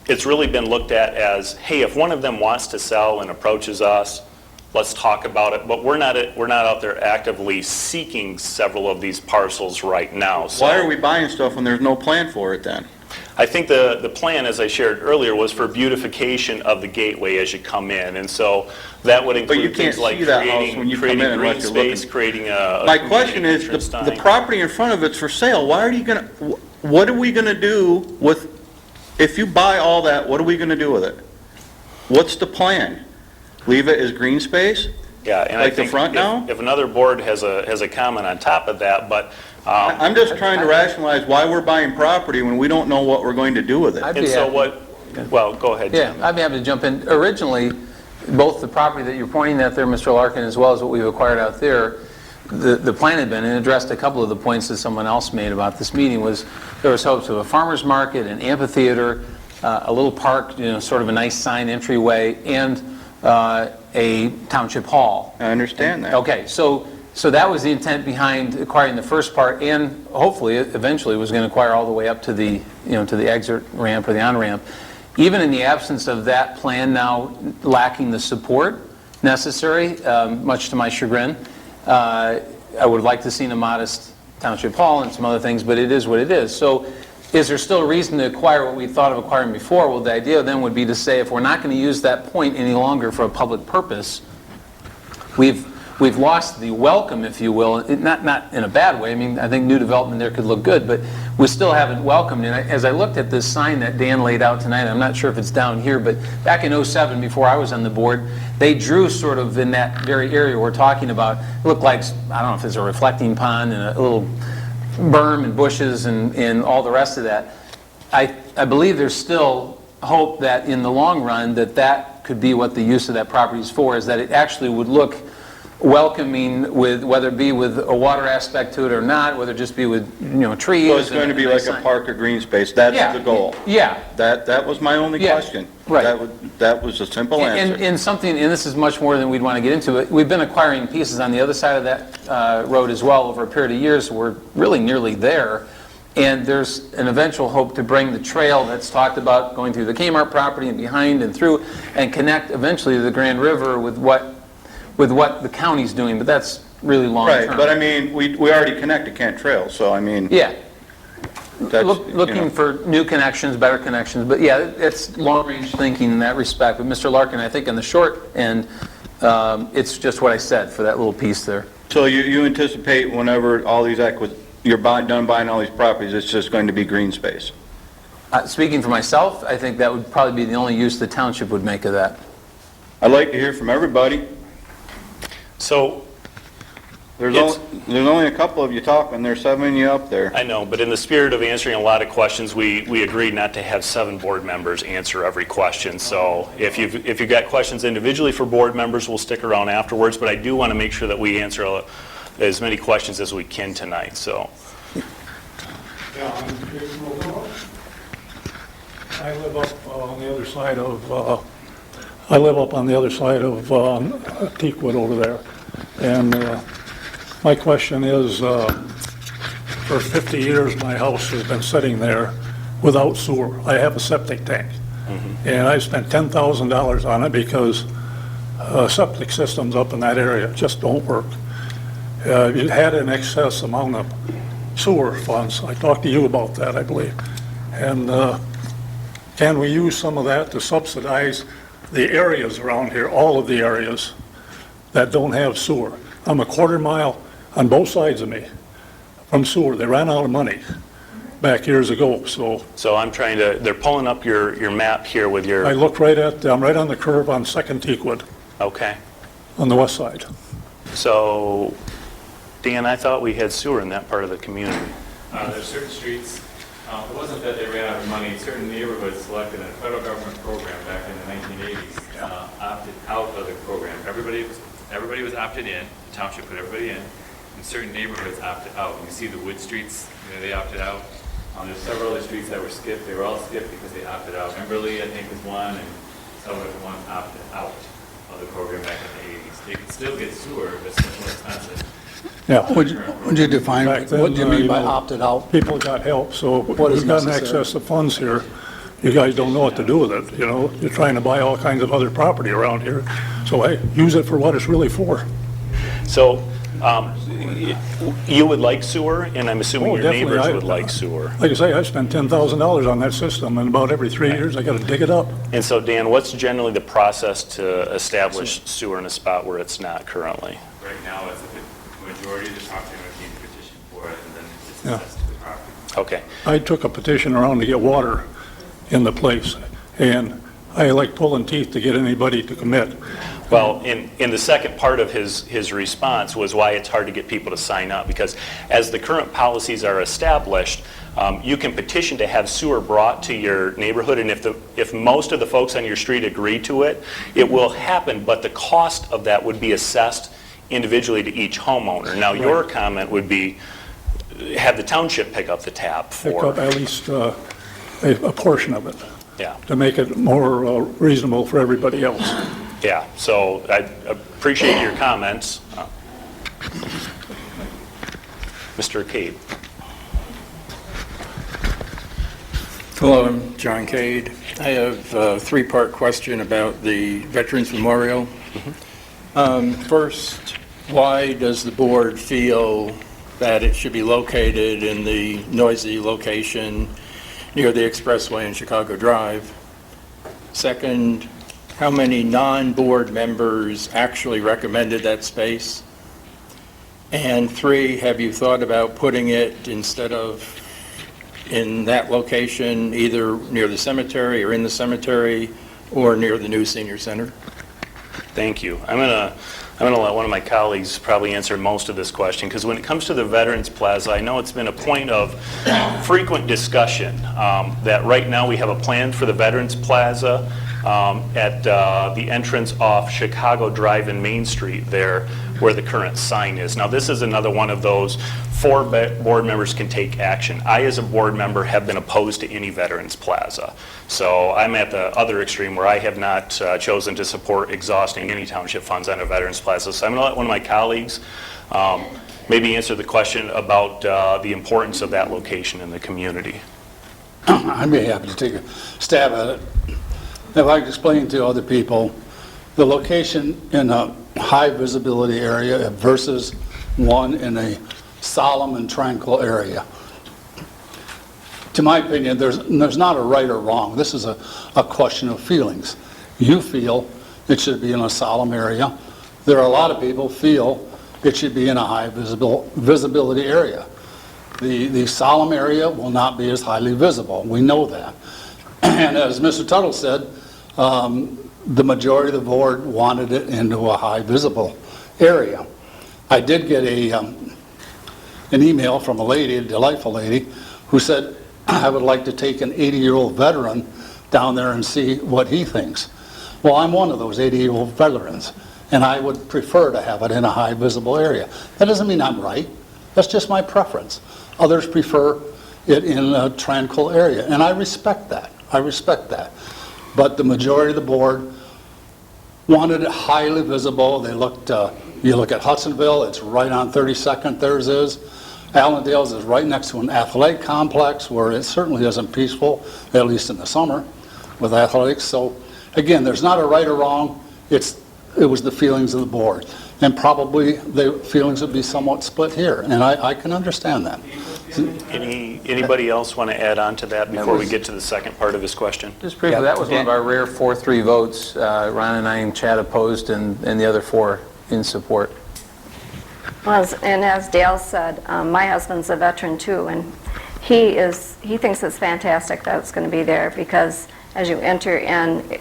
it's really been looked at as, hey, if one of them wants to sell and approaches us, let's talk about it. But we're not out there actively seeking several of these parcels right now. So Why are we buying stuff when there's no plan for it then? I think the plan, as I shared earlier, was for beautification of the gateway as you come in. And so that would But you include can't things like see that house when you come in creating green unless you're looking. space, creating a My community question is, entrance the sign. property in front of it's for sale. Why are you going to, what are we going to do with, if you buy all that, what are we going to do with it? What's the plan? Leave it as green space? Yeah, and like I the think front now? if another board has a comment on top of that, but I'm just trying to rationalize why we're buying property when we don't know what we're going to do with it. I'd and be so happy- well, go ahead, Yeah, Jim. I'd be happy to jump in. Originally, both the property that you're pointing at there, Mr. Larkin, as well as what we've acquired out there, the plan had been, and addressed a couple of the points that someone else made about this meeting, was there was hopes of a farmer's market, an amphitheater, a little park, sort of a nice sign entryway, and a township hall. I understand that. Okay, so that was the intent behind acquiring the first part, and hopefully, eventually, was going to acquire all the way up to the, to the exit ramp or the on-ramp. Even in the absence of that plan now lacking the support necessary, much to my chagrin, I would have liked to have seen a modest township hall and some other things, but it is what it is. So is there still a reason to acquire what we thought of acquiring before? Well, the idea then would be to say, if we're not going to use that point any longer for a public purpose, we've lost the welcome, if you will, not in a bad way. I mean, I think new development there could look good, but we still haven't welcomed. And as I looked at this sign that Dan laid out tonight, I'm not sure if it's down here, but back in '07, before I was on the board, they drew sort of in that very area we're talking about. It looked like, I don't know if it's a reflecting pond and a little berm and bushes and all the rest of that. I believe there's still hope that in the long run that could be what the use of that property is for, is that it actually would look welcoming with, whether it be with a water aspect to it or not, whether it just be with, trees. So it's going to be and like a nice park or green space, that's Yeah. the goal? Yeah. That was my only Yeah, question. right. That was a simple answer. And something, and this is much more than we'd want to get into, we've been acquiring pieces on the other side of that road as well over a period of years. We're really nearly there. And there's an eventual hope to bring the trail that's talked about going through the Kmart property and behind and through and connect eventually to the Grand River with what the county's doing, but that's really long-term. Right, but I mean, we already connected Kent Trail, so I mean, Yeah. that's, Looking for new connections, better connections, but yeah, it's long-range thinking in that respect. But Mr. Larkin, I think in the short end, it's just what I said for that little piece there. So you anticipate whenever all these you're done buying all these properties, it's just going to be green space? Speaking for myself, I think that would probably be the only use the township would make of that. I'd like to hear from everybody. So, There's It's- only a couple of you talking, there's 7 of you up there. I know, but in the spirit of answering a lot of questions, we agreed not to have 7 board members answer every question. So if you've got questions individually for board members, we'll stick around afterwards, but I do want to make sure that we answer as many questions as we can tonight, so. Yeah, I'm Jason O'Connell. I live up on the other side of, Teakwood over there. And my question is, for 50 years, my house has been sitting there without sewer. I have a septic tank. And I spent $10,000 on it because septic systems up in that area just don't work. It had an excess amount of sewer funds. I talked to you about that, I believe. And can we use some of that to subsidize the areas around here, all of the areas that don't have sewer? I'm a quarter mile on both sides of me from sewer. They ran out of money back years ago, so So I'm trying to, they're pulling up your map here with I your, look I'm right on the curve on Second Teakwood okay. on the west side. So, Dan, I thought we had sewer in that part of the community. There's certain streets, it wasn't that they ran out of money, certain neighborhoods selected a federal government program back in the 1980s, opted out of the program. Everybody was opted in, the township put everybody in, and certain neighborhoods opted out. You see the wood streets, they opted out. There's several other streets that were skipped, they were all skipped because they opted out. Emberley, I think, was one, and several other ones opted out of the program back in the 80s. They could still get sewer, but it's much more expensive. Yeah. Would you define, Back then, what do you mean by you know, opted out? People got help, so What is we've got an necessary? excess of funds here. You guys don't know what to do with it, You're trying to buy all kinds of other property around here. So, hey, use it for what it's really for. So, you would like sewer, and I'm assuming Oh, your definitely. neighbors I- would like sewer. Like I say, I spent $10,000 on that system, and about every 3 years, I gotta dig it up. And so, Dan, what's generally the process to establish sewer in a spot where it's not currently? Right now, it's a majority of the property owners need to petition for it, and then it's Yeah. assessed to the property. Okay. I took a petition around to get water in the place, and I like pulling teeth to get anybody to commit. Well, in the second part of his response was why it's hard to get people to sign up, because as the current policies are established, you can petition to have sewer brought to your neighborhood, and if most of the folks on your street agree to it, it will happen, but the cost of that would be assessed individually to each homeowner. Now, your comment would be, have the township pick up the tab Pick up for, at least a portion of it, yeah. to make it more reasonable for everybody else. Yeah, so I appreciate your comments. Mr. Cade. Hello, I'm John Cade. I have a 3-part question about the Veterans Memorial. First, why does the board feel that it should be located in the noisy location near the expressway in Chicago Drive? Second, how many non-board members actually recommended that space? And 3, have you thought about putting it instead of in that location, either near the cemetery or in the cemetery or near the new senior center? Thank you. I'm gonna let one of my colleagues probably answer most of this question, because when it comes to the Veterans Plaza, I know it's been a point of frequent discussion that right now we have a plan for the Veterans Plaza at the entrance off Chicago Drive and Main Street there, where the current sign is. Now, this is another one of those 4 board members can take action. I, as a board member, have been opposed to any Veterans Plaza. So I'm at the other extreme where I have not chosen to support exhausting any township funds on a Veterans Plaza. So I'm going to let one of my colleagues maybe answer the question about the importance of that location in the community. I'd be happy to take a stab at it. If I could explain to other people the location in a high visibility area versus one in a solemn and tranquil area. To my opinion, there's not a right or wrong. This is a question of feelings. You feel it should be in a solemn area. There are a lot of people feel it should be in a high visibility area. The solemn area will not be as highly visible. We know that. And as Mr. Tuttle said, the majority of the board wanted it into a high visible area. I did get an email from a lady, a delightful lady, who said, I would like to take an 80-year-old veteran down there and see what he thinks. Well, I'm one of those 80-year-old veterans, and I would prefer to have it in a high visible area. That doesn't mean I'm right. That's just my preference. Others prefer it in a tranquil area, and I respect that. I respect that. But the majority of the board wanted it highly visible. They looked, you look at Hudsonville, it's right on 32nd, theirs is. Allendale's is right next to an athletic complex where it certainly isn't peaceful, at least in the summer, with athletics. So again, there's not a right or wrong. It was the feelings of the board. And probably the feelings would be somewhat split here, and I can understand that. Anybody else want to add on to that before we get to the second part of his question? Just briefly, that was one of our rare 4-3 votes. Ron and I and Chad opposed, and the other 4 in support. Well, and as Dale said, my husband's a veteran too, and he thinks it's fantastic that it's going to be there because as you enter in,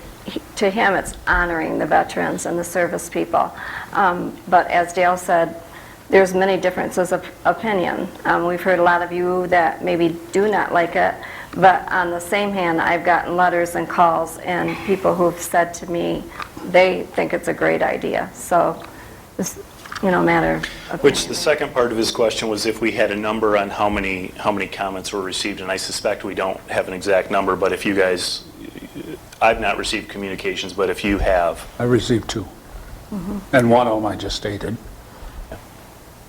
to him it's honoring the veterans and the service people. But as Dale said, there's many differences of opinion. We've heard a lot of you that maybe do not like it, but on the same hand, I've gotten letters and calls and people who've said to me they think it's a great idea. So it's, matter of opinion. Which the second part of his question was if we had a number on how many comments were received, and I suspect we don't have an exact number, but if you guys, I've not received communications, but if you have. I received 2. And one of them I just stated.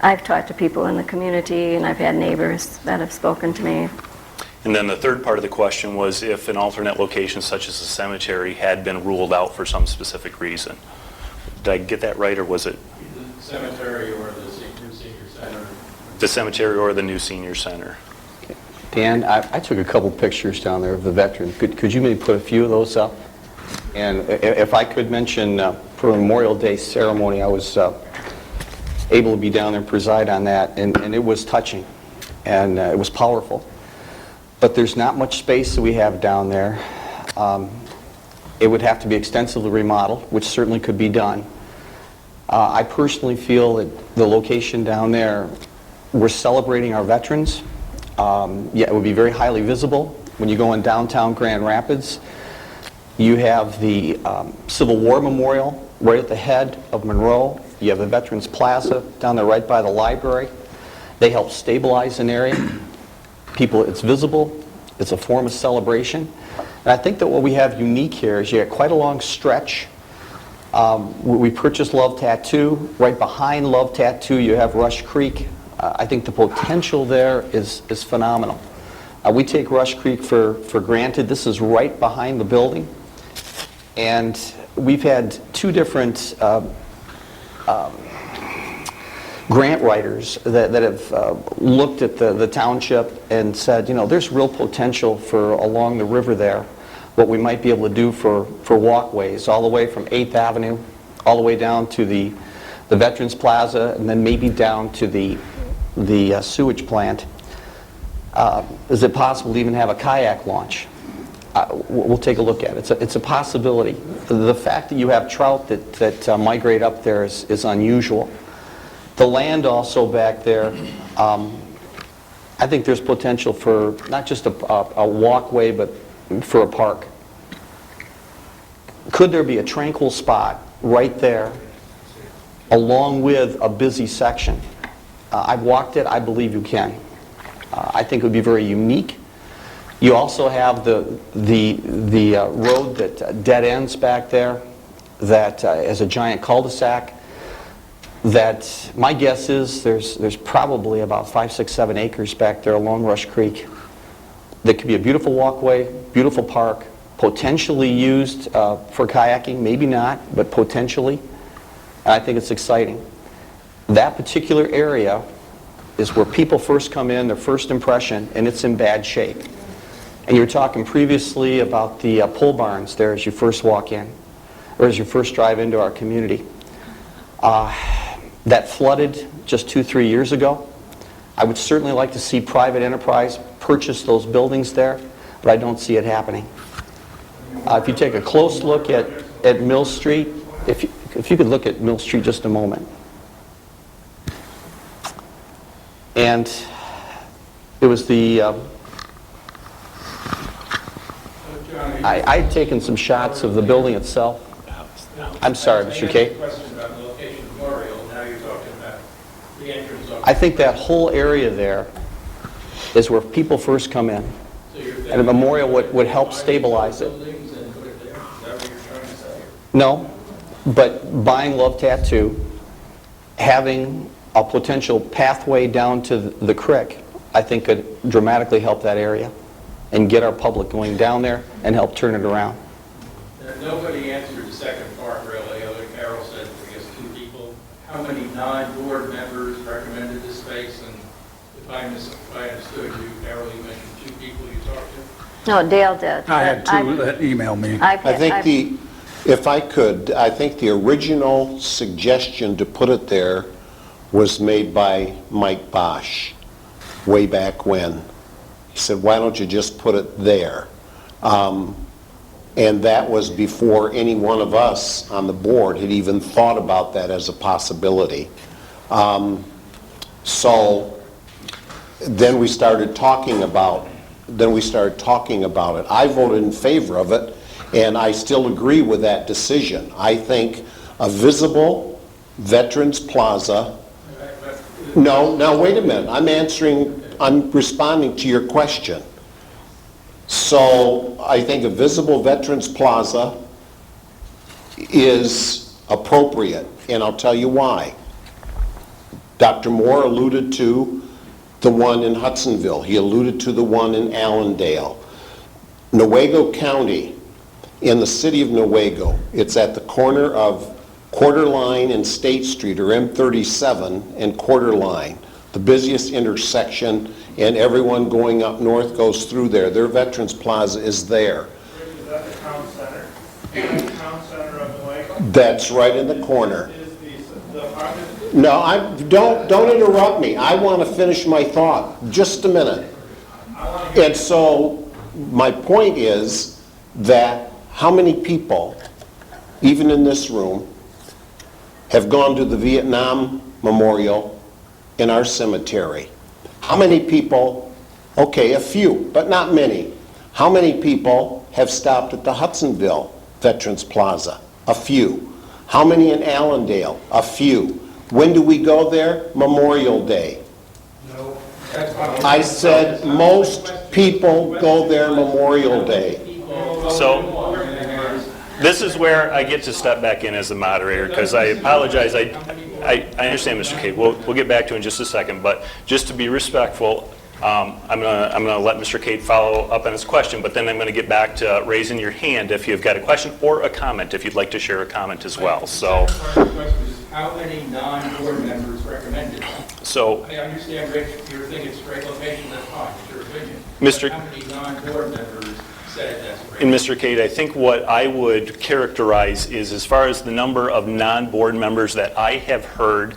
I've talked to people in the community, and I've had neighbors that have spoken to me. And then the third part of the question was if an alternate location such as a cemetery had been ruled out for some specific reason. Did I get that right, or was it? The cemetery or the new senior center. The cemetery or the new senior center. Dan, I took a couple pictures down there of the veteran. Could you maybe put a few of those up? And if I could mention, for Memorial Day ceremony, I was able to be down there and preside on that, and it was touching, and it was powerful. But there's not much space that we have down there. It would have to be extensively remodeled, which certainly could be done. I personally feel that the location down there, we're celebrating our veterans. Yeah, it would be very highly visible. When you go in downtown Grand Rapids, you have the Civil War Memorial right at the head of Monroe. You have the Veterans Plaza down there right by the library. They help stabilize an area. People, it's visible. It's a form of celebration. And I think that what we have unique here is you have quite a long stretch. We purchased Love Tattoo. Right behind Love Tattoo, you have Rush Creek. I think the potential there is phenomenal. We take Rush Creek for granted. This is right behind the building. And we've had 2 different grant writers that have looked at the township and said, there's real potential for along the river there, what we might be able to do for walkways all the way from 8th Avenue, all the way down to the Veterans Plaza, and then maybe down to the sewage plant. Is it possible to even have a kayak launch? We'll take a look at it. It's a possibility. The fact that you have trout that migrate up there is unusual. The land also back there, I think there's potential for not just a walkway, but for a park. Could there be a tranquil spot right there along with a busy section. I've walked it, I believe you can. I think it would be very unique. You also have the road that dead ends back there, that is a giant cul-de-sac, that my guess is there's probably about 5, 6, 7 acres back there along Rush Creek that could be a beautiful walkway, beautiful park, potentially used for kayaking, maybe not, but potentially. And I think it's exciting. That particular area is where people first come in, their first impression, and it's in bad shape. And you were talking previously about the pole barns there as you first walk in, or as you first drive into our community. That flooded just 2-3 years ago. I would certainly like to see private enterprise purchase those buildings there, but I don't see it happening. If you take a close look at Mill Street, if you could look at Mill Street just a moment. And it was the, I'd taken some shots of the building itself. I'm sorry, Mr. Kate. I think that whole area there is where people first come in. And a memorial would help stabilize it. No, but buying Love Tattoo, having a potential pathway down to the creek, I think could dramatically help that area and get our public going down there and help turn it around. Nobody answered the second part really, other than Carol said, I guess 2 people. How many non-board members recommended this space? And if I understood you, Carol, you mentioned 2 people you talked to? No, Dale did. I had 2 that emailed me. I think if I could, I think the original suggestion to put it there was made by Mike Bosch way back when. He said, why don't you just put it there? And that was before any one of us on the board had even thought about that as a possibility. So then we started talking about it. I voted in favor of it, and I still agree with that decision. I think a visible Veterans Plaza. No, now wait a minute. I'm responding to your question. So I think a visible Veterans Plaza is appropriate, and I'll tell you why. Dr. Moore alluded to the one in Hudsonville. He alluded to the one in Allendale. Newaygo County, in the city of Newaygo, it's at the corner of Quarter Line and State Street, or M37 and Quarter Line, the busiest intersection, and everyone going up north goes through there. Their Veterans Plaza is there. Is that the town center? The town center of Newaygo? That's right in the corner. Is the apartment? No, don't interrupt me. I want to finish my thought. Just a minute. And so my point is that how many people, even in this room, have gone to the Vietnam Memorial in our cemetery? How many people, okay, a few, but not many. How many people have stopped at the Hudsonville Veterans Plaza? A few. How many in Allendale? A few. When do we go there? Memorial Day. No. I said most people go there Memorial Day. So this is where I get to step back in as the moderator, because I apologize. I understand, Mr. Cade. We'll get back to it in just a second, but just to be respectful, I'm gonna let Mr. Cade follow up on his question, but then I'm gonna get back to raising your hand if you've got a question or a comment, if you'd like to share a comment as well. So, How many non-board members recommended? so I understand, Rich, you're thinking it's a great location, that's fine, it's your opinion. Mr. How many non-board members said that's great? And Mr. Cade, I think what I would characterize is, as far as the number of non-board members that I have heard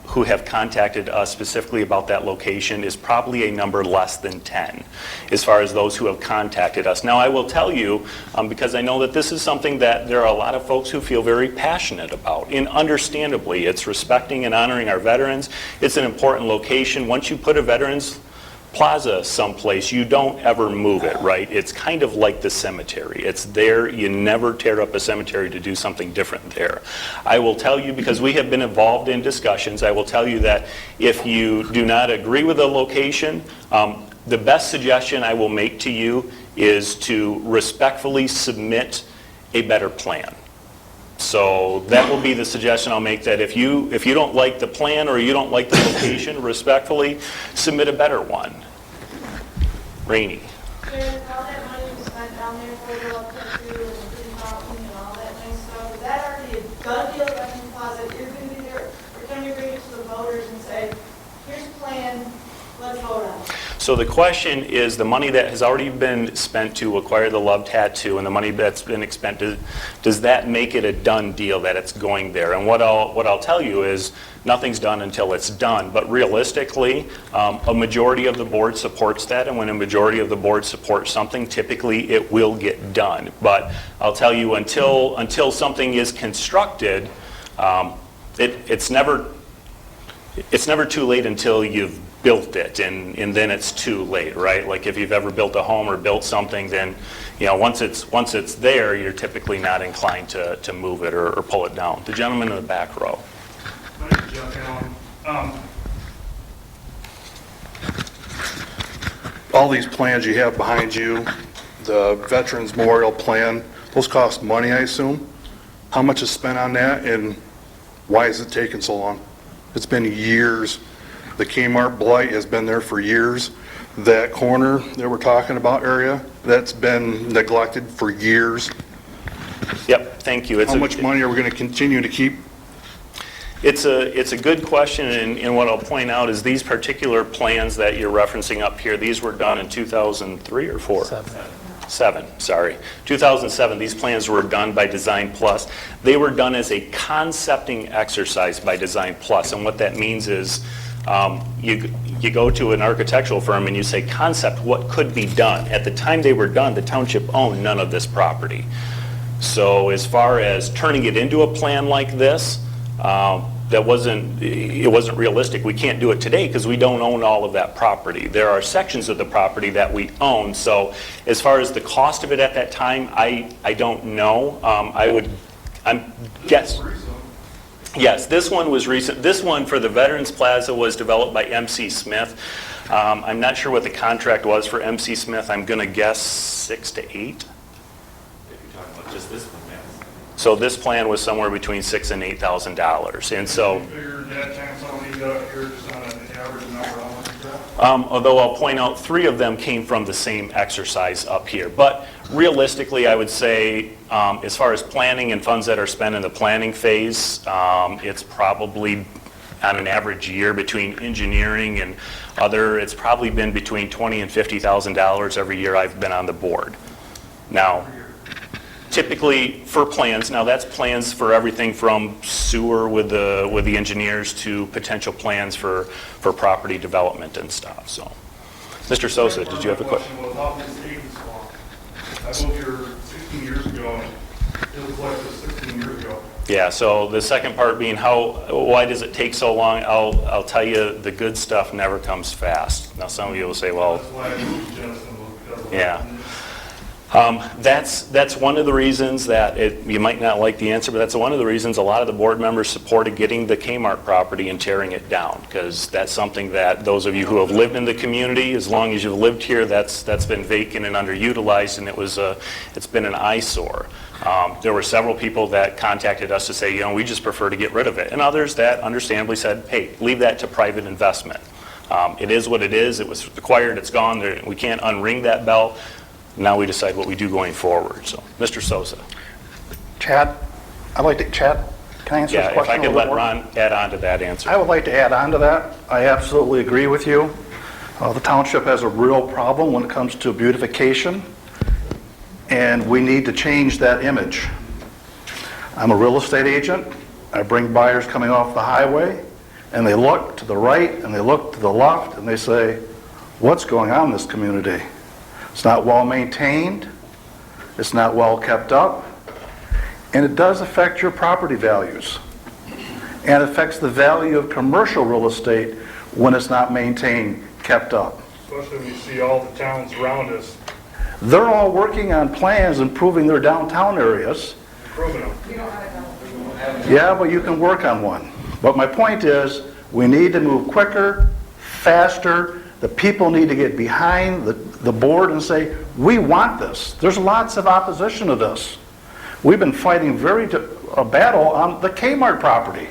who have contacted us specifically about that location, is probably a number less than 10, as far as those who have contacted us. Now, I will tell you, because I know that this is something that there are a lot of folks who feel very passionate about, and understandably, it's respecting and honoring our veterans. It's an important location. Once you put a veterans plaza someplace, you don't ever move it, right? It's kind of like the cemetery. It's there. You never tear up a cemetery to do something different there. I will tell you, because we have been involved in discussions, I will tell you that if you do not agree with the location, the best suggestion I will make to you is to respectfully submit a better plan. So that will be the suggestion I'll make, that if you don't like the plan or you don't like the location, respectfully submit a better one. Rainey. There's all that money we spent down there for the love tattoo and the green mountain and all that nice stuff. Is that already a done deal, Veterans Plaza? You're going to be there, or can you bring it to the voters and say, here's a plan, let's vote on it? So the question is, the money that has already been spent to acquire the Love Tattoo and the money that's been expended, does that make it a done deal that it's going there? And what I'll tell you is, nothing's done until it's done. But realistically, a majority of the board supports that, and when a majority of the board supports something, typically it will get done. But I'll tell you, until something is constructed, it's never too late until you've built it, and then it's too late, right? Like if you've ever built a home or built something, then once it's there, you're typically not inclined to move it or pull it down. The gentleman in the back row. My name is Jeff Allen. All these plans you have behind you, the Veterans Memorial Plan, those cost money, I assume. How much is spent on that, and why is it taking so long? It's been years. The Kmart blight has been there for years. That corner that we're talking about area, that's been neglected for years. Yep, thank you. How much money are we going to continue to keep? It's a good question, and what I'll point out is these particular plans that you're referencing up here, these were done in 2003 or 4? 2007. These plans were done by Design Plus. They were done as a concepting exercise by Design Plus, and what that means is you go to an architectural firm and you say, concept, what could be done? At the time they were done, the township owned none of this property. So as far as turning it into a plan like this, it wasn't realistic. We can't do it today because we don't own all of that property. There are sections of the property that we own. So as far as the cost of it at that time, I don't know. I'm guess. Yes, this one was recent. This one for the Veterans Plaza was developed by MC Smith. I'm not sure what the contract was for MC Smith. I'm going to guess 6 to 8. If you're talking about just this one, yes. So this plan was somewhere between $6,000 and $8,000. And so, You figured that times how many you got here, just on an average number, how much is that? although I'll point out 3 of them came from the same exercise up here. But realistically, I would say, as far as planning and funds that are spent in the planning phase, it's probably on an average year between engineering and other, it's probably been between $20,000 and $50,000 every year I've been on the board. Now, typically for plans, now that's plans for everything from sewer with the engineers to potential plans for property development and stuff. So, Mr. Sosa, did you have a question? Was how this taking so long? I moved here 16 years ago, and it was like this 16 years ago. Yeah, so the second part being why does it take so long? I'll tell you, the good stuff never comes fast. Now some of you will say, well, That's why I moved to Jenison, was because of yeah. that. That's one of the reasons that you might not like the answer, but that's one of the reasons a lot of the board members supported getting the Kmart property and tearing it down, because that's something that those of you who have lived in the community, as long as you've lived here, that's been vacant and underutilized, and it's been an eyesore. There were several people that contacted us to say, we just prefer to get rid of it, and others that understandably said, hey, leave that to private investment. It is what it is. It was acquired. It's gone. We can't unring that bell. Now we decide what we do going forward. So, Mr. Sosa. Chad, can I answer this question? Yeah, if I could a little let more? Ron add on to that answer. I would like to add on to that. I absolutely agree with you. The township has a real problem when it comes to beautification, and we need to change that image. I'm a real estate agent. I bring buyers coming off the highway, and they look to the right and they look to the left, and they say, what's going on in this community? It's not well maintained, it's not well kept up, and it does affect your property values. And it affects the value of commercial real estate when it's not maintained, kept up. especially when you see all the towns around us They're all working on plans improving their downtown areas. improving them. Yeah, but you can work on one. But my point is, we need to move quicker, faster. The people need to get behind the board and say, we want this. There's lots of opposition to this. We've been fighting a battle on the Kmart property.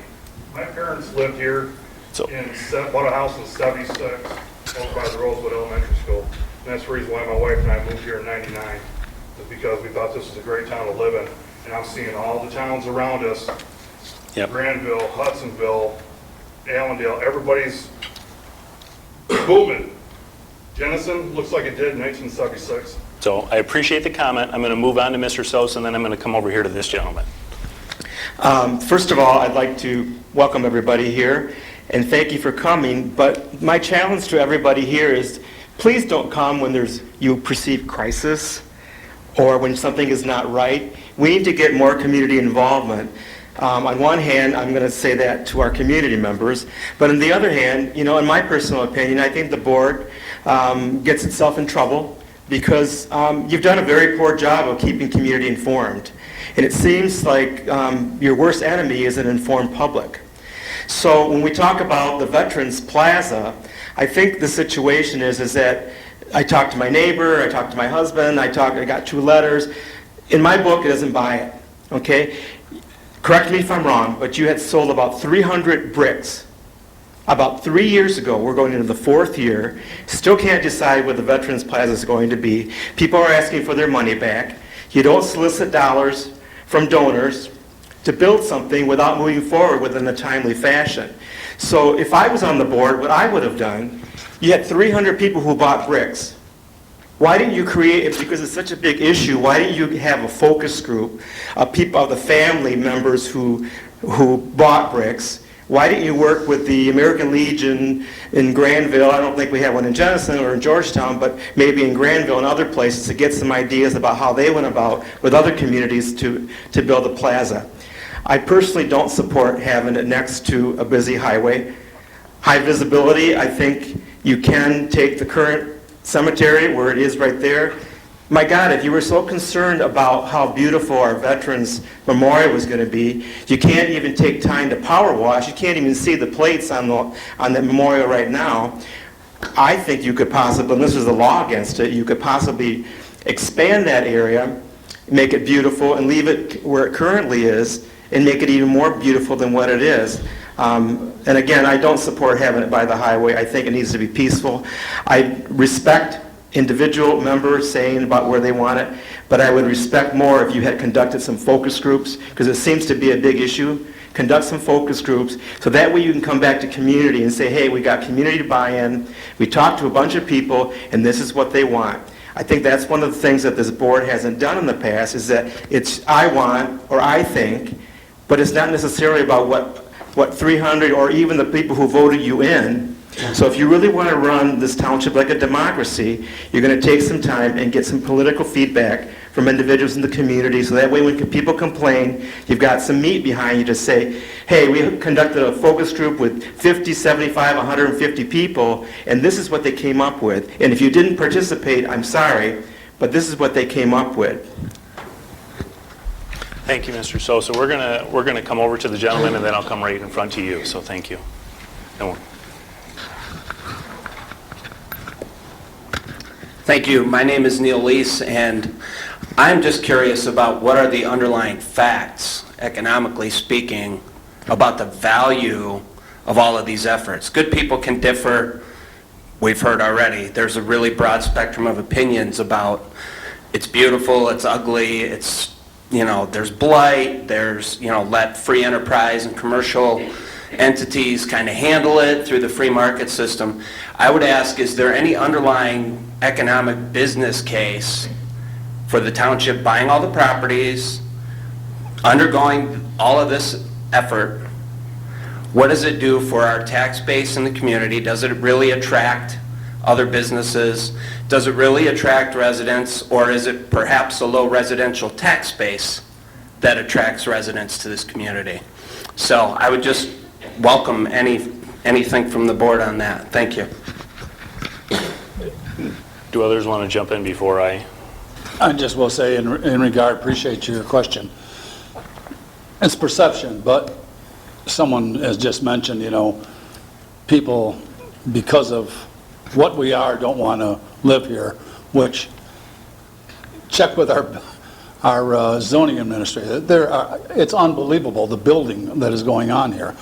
My parents lived here bought a house in 76 over by the Rosewood Elementary School. And that's the reason why my wife and I moved here in 99, is because we thought this was a great town to live in. And I'm seeing all the towns around us, Granville, Hudsonville, Allendale, everybody's booming. Jenison looks like it did in 1976. So I appreciate the comment. I'm going to move on to Mr. Sosa, and then I'm going to come over here to this gentleman. First of all, I'd like to welcome everybody here and thank you for coming. But my challenge to everybody here is please don't come when you perceive crisis or when something is not right. We need to get more community involvement. On one hand, I'm going to say that to our community members, but on the other hand, in my personal opinion, I think the board gets itself in trouble because you've done a very poor job of keeping community informed. And it seems like your worst enemy is an informed public. So when we talk about the Veterans Plaza, I think the situation is that I talked to my neighbor, I talked to my husband, I got 2 letters. In my book, it doesn't buy it, okay? Correct me if I'm wrong, but you had sold about 300 bricks about 3 years ago. We're going into the 4th year. Still can't decide what the Veterans Plaza is going to be. People are asking for their money back. You don't solicit dollars from donors to build something without moving forward within a timely fashion. So if I was on the board, what I would have done, you had 300 people who bought bricks. Why didn't you create, because it's such a big issue, why didn't you have a focus group of people, of the family members who bought bricks? Why didn't you work with the American Legion in Granville? I don't think we have one in Jenison or in Georgetown, but maybe in Granville and other places to get some ideas about how they went about with other communities to build a plaza. I personally don't support having it next to a busy highway. High visibility, I think you can take the current cemetery where it is right there. My God, if you were so concerned about how beautiful our Veterans Memorial was going to be, you can't even take time to power wash. You can't even see the plates on the memorial right now. I think you could possibly, and this is the law against it, you could possibly expand that area, make it beautiful, and leave it where it currently is, and make it even more beautiful than what it is. And again, I don't support having it by the highway. I think it needs to be peaceful. I respect individual members saying about where they want it, but I would respect more if you had conducted some focus groups, because it seems to be a big issue. Conduct some focus groups, so that way you can come back to community and say, hey, we got community buy-in, we talked to a bunch of people, and this is what they want. I think that's one of the things that this board hasn't done in the past, is that it's I want, or I think, but it's not necessarily about what 300 or even the people who voted you in. So if you really want to run this township like a democracy, you're going to take some time and get some political feedback from individuals in the community, so that way when people complain, you've got some meat behind you to say, hey, we conducted a focus group with 50, 75, 150 people, and this is what they came up with. And if you didn't participate, I'm sorry, but this is what they came up with. Thank you, Mr. Sosa. We're gonna come over to the gentleman, and then I'll come right in front to you. So thank you. Thank you. My name is Neil Leese, and I'm just curious about what are the underlying facts, economically speaking, about the value of all of these efforts. Good people can differ. We've heard already. There's a really broad spectrum of opinions about it's beautiful, it's ugly, it's, there's blight, there's, let free enterprise and commercial entities kind of handle it through the free market system. I would ask, is there any underlying economic business case for the township buying all the properties, undergoing all of this effort? What does it do for our tax base in the community? Does it really attract other businesses? Does it really attract residents, or is it perhaps a low residential tax base that attracts residents to this community? So I would just welcome anything from the board on that. Thank you. Do others want to jump in before I? I just will say in regard, appreciate your question. It's perception, but someone has just mentioned, people, because of what we are, don't want to live here, which, check with our zoning administrator. It's unbelievable, the building that is going on here.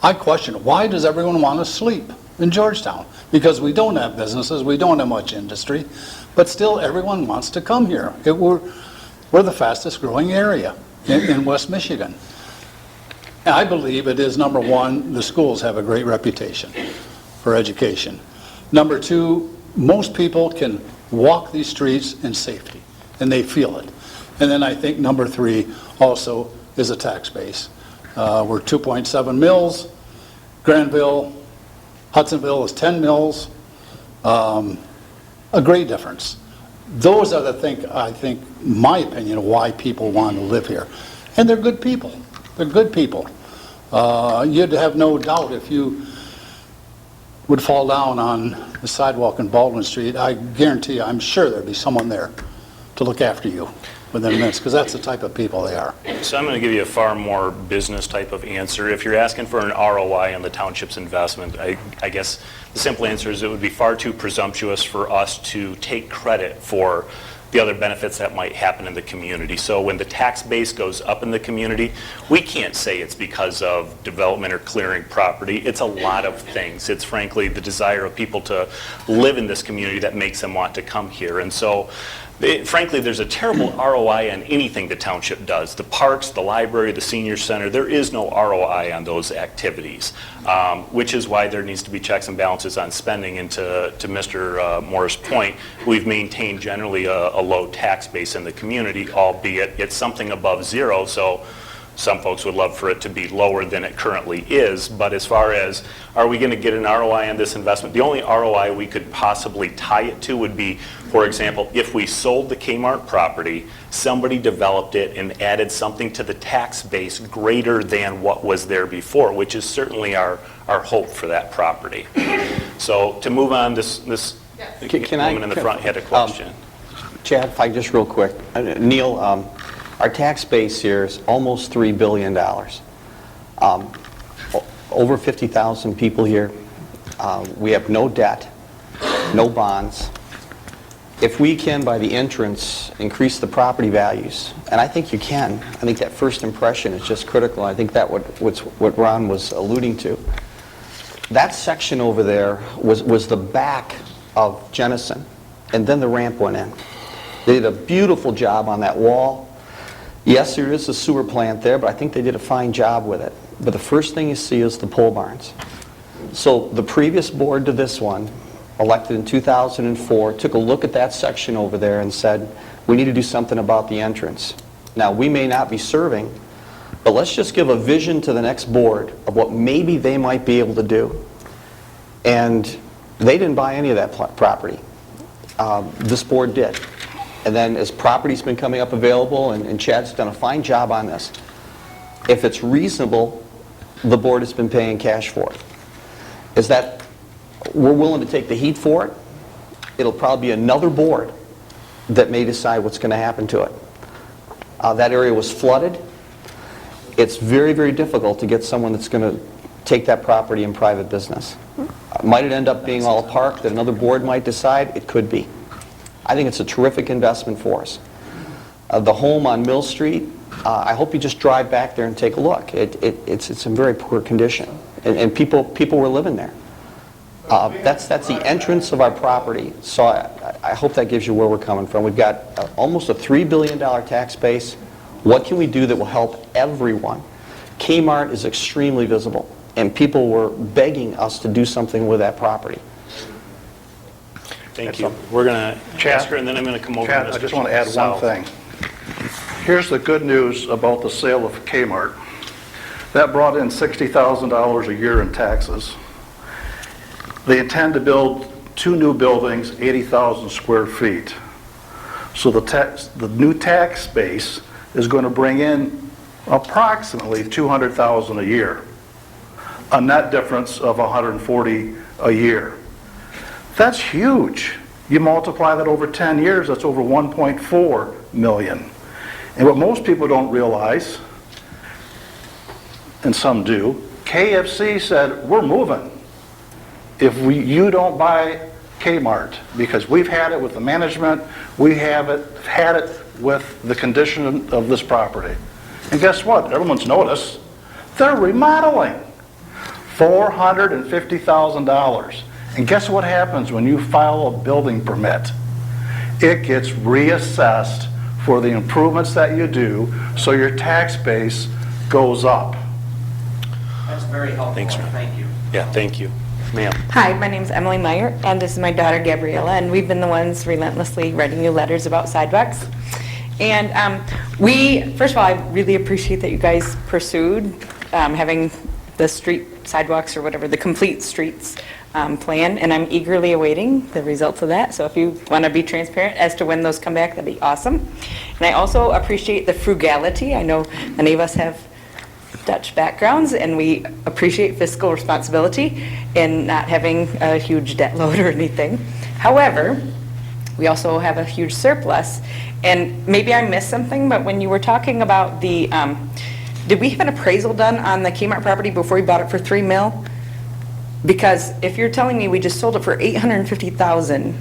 I question, why does everyone want to sleep in Georgetown? Because we don't have businesses, we don't have much industry, but still everyone wants to come here. We're the fastest growing area in West Michigan. And I believe it is, number one, the schools have a great reputation for education. Number two, most people can walk these streets in safety, and they feel it. And then I think number three also is a tax base. We're 2.7 mills. Granville, Hudsonville is 10 mills. A great difference. Those are the things, I think, my opinion, of why people want to live here. And they're good people. They're good people. You'd have no doubt if you would fall down on the sidewalk in Baldwin Street, I guarantee you, I'm sure there'd be someone there to look after you within minutes, because that's the type of people they are. So I'm going to give you a far more business type of answer. If you're asking for an ROI on the township's investment, I guess the simple answer is it would be far too presumptuous for us to take credit for the other benefits that might happen in the community. So when the tax base goes up in the community, we can't say it's because of development or clearing property. It's a lot of things. It's frankly the desire of people to live in this community that makes them want to come here. And so frankly, there's a terrible ROI on anything the township does. The parks, the library, the senior center, there is no ROI on those activities, which is why there needs to be checks and balances on spending. And to Mr. Moore's point, we've maintained generally a low tax base in the community, albeit it's something above zero, so some folks would love for it to be lower than it currently is. But as far as, are we going to get an ROI on this investment? The only ROI we could possibly tie it to would be, for example, if we sold the Kmart property, somebody developed it and added something to the tax base greater than what was there before, which is certainly our hope for that property. So to move on, this woman in the front had a question. Chad, if I just real quick. Neil, our tax base here is almost $3 billion. Over 50,000 people here. We have no debt, no bonds. If we can, by the entrance, increase the property values, and I think you can, I think that first impression is just critical. I think that what Ron was alluding to. That section over there was the back of Jennison, and then the ramp went in. They did a beautiful job on that wall. Yes, there is a sewer plant there, but I think they did a fine job with it. But the first thing you see is the pole barns. So the previous board to this one, elected in 2004, took a look at that section over there and said, we need to do something about the entrance. Now, we may not be serving, but let's just give a vision to the next board of what maybe they might be able to do. And they didn't buy any of that property. This board did. And then as property's been coming up available, and Chad's done a fine job on this, if it's reasonable, the board has been paying cash for it. Is that we're willing to take the heat for it? It'll probably be another board that may decide what's going to happen to it. That area was flooded. It's very, very difficult to get someone that's going to take that property in private business. Might it end up being all a park that another board might decide? It could be. I think it's a terrific investment for us. The home on Mill Street, I hope you just drive back there and take a look. It's in very poor condition, and people were living there. That's the entrance of our property, so I hope that gives you where we're coming from. We've got almost a $3 billion tax base. What can we do that will help everyone? Kmart is extremely visible, and people were begging us to do something with that property. Thank you. We're going to ask her, and then I'm going to come over to Mr. I just want to add South. one thing. Here's the good news about the sale of Kmart. That brought in $60,000 a year in taxes. They intend to build 2 new buildings, 80,000 square feet. So the new tax base is going to bring in approximately $200,000 a year, a net difference of $140,000 a year. That's huge. You multiply that over 10 years, that's over 1.4 million. And what most people don't realize, and some do, KFC said, we're moving if you don't buy Kmart, because we've had it with the management, we have had it with the condition of this property. And guess what? Everyone's noticed. They're remodeling. $450,000. And guess what happens when you file a building permit? It gets reassessed for the improvements that you do, so your tax base goes up. That's very helpful. Thanks, ma'am. Thank you. Yeah, thank you. Ma'am. Hi, my name's Emily Meyer, and this is my daughter Gabriella, and we've been the ones relentlessly writing you letters about sidewalks. And first of all, I really appreciate that you guys pursued having the street sidewalks or whatever, the complete streets plan, and I'm eagerly awaiting the results of that. So if you want to be transparent as to when those come back, that'd be awesome. And I also appreciate the frugality. I know many of us have Dutch backgrounds, and we appreciate fiscal responsibility and not having a huge debt load or anything. However, we also have a huge surplus, and maybe I missed something, but when you were talking about the, did we have an appraisal done on the Kmart property before we bought it for $3 million? Because if you're telling me we just sold it for $850,000,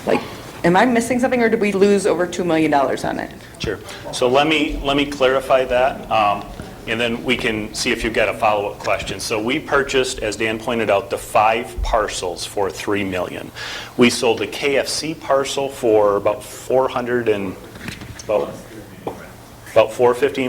like, am I missing something, or did we lose over $2 million on it? Sure. So let me clarify that, and then we can see if you've got a follow-up question. So we purchased, as Dan pointed out, the 5 parcels for $3 million. We sold the KFC parcel for about $415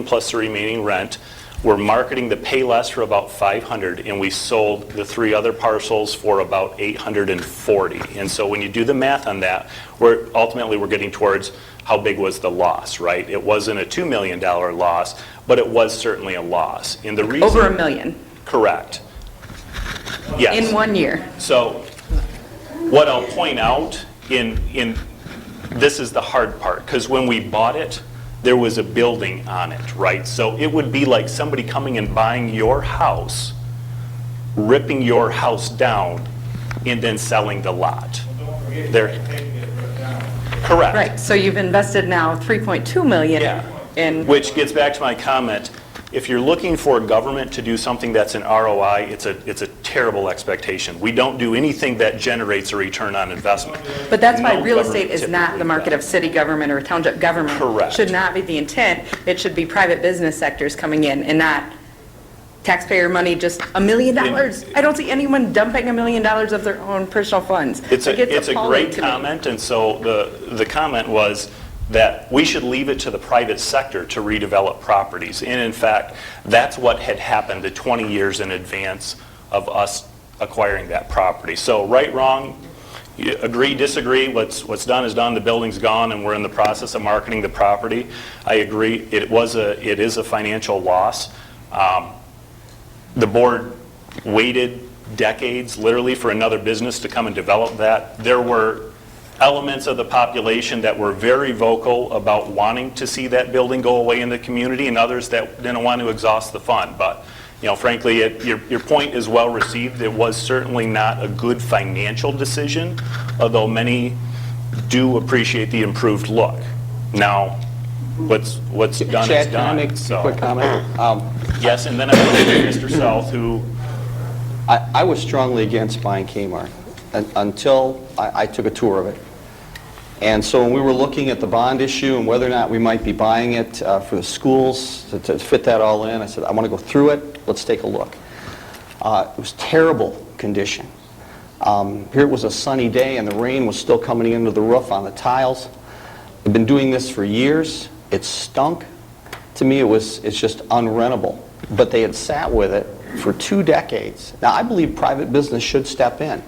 plus the remaining rent. We're marketing the Payless for about $500, and we sold the 3 other parcels for about $840. And so when you do the math on that, ultimately we're getting towards how big was the loss, right? It wasn't a $2 million loss, but it was certainly a loss. And the reason, Over $1 million? Correct. Yes. In 1 year? So what I'll point out this is the hard part, because when we bought it, there was a building on it, right? So it would be like somebody coming and buying your house, ripping your house down, and then selling the lot. Correct. Right, so you've invested now $3.2 million in... Which gets back to my comment. If you're looking for a government to do something that's an ROI, it's a terrible expectation. We don't do anything that generates a return on investment. But that's why No real government estate is not typically the market of city government or township government. Correct. Should not be the intent. It should be private business sectors coming in and not taxpayer money, just $1 million. I don't see anyone dumping $1 million of their own personal funds. It's a appalling great to me. comment, and so the comment was that we should leave it to the private sector to redevelop properties. And in fact, that's what had happened the 20 years in advance of us acquiring that property. So right, wrong, agree, disagree, what's done is done, the building's gone, and we're in the process of marketing the property. I agree, it is a financial loss. The board waited decades, literally, for another business to come and develop that. There were elements of the population that were very vocal about wanting to see that building go away in the community, and others that didn't want to exhaust the fund. But, frankly, your point is well received. It was certainly not a good financial decision, although many do appreciate the improved look. Now, what's done Chad, is done. can I make a quick comment? Yes, and then I will to Mr. South, who... I was strongly against buying Kmart until I took a tour of it. And so when we were looking at the bond issue and whether or not we might be buying it for the schools to fit that all in, I said, I want to go through it. Let's take a look. It was terrible condition. Here it was a sunny day and the rain was still coming into the roof on the tiles. I've been doing this for years. It stunk. To me, it's just unrentable. But they had sat with it for 2 decades. Now, I believe private business should step in,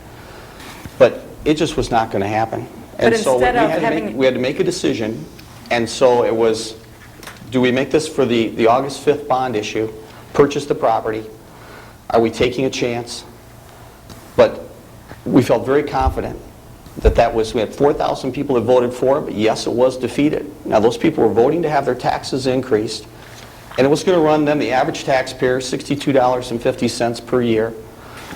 but it just was not going to happen. And so we had to make a decision, and so it was, do we make this for the August 5th bond issue, purchase the property? Are we taking a chance? But we felt very confident that we had 4,000 people that voted for it, but yes, it was defeated. Now, those people were voting to have their taxes increased, and it was going to run them, the average taxpayer, $62.50 per year.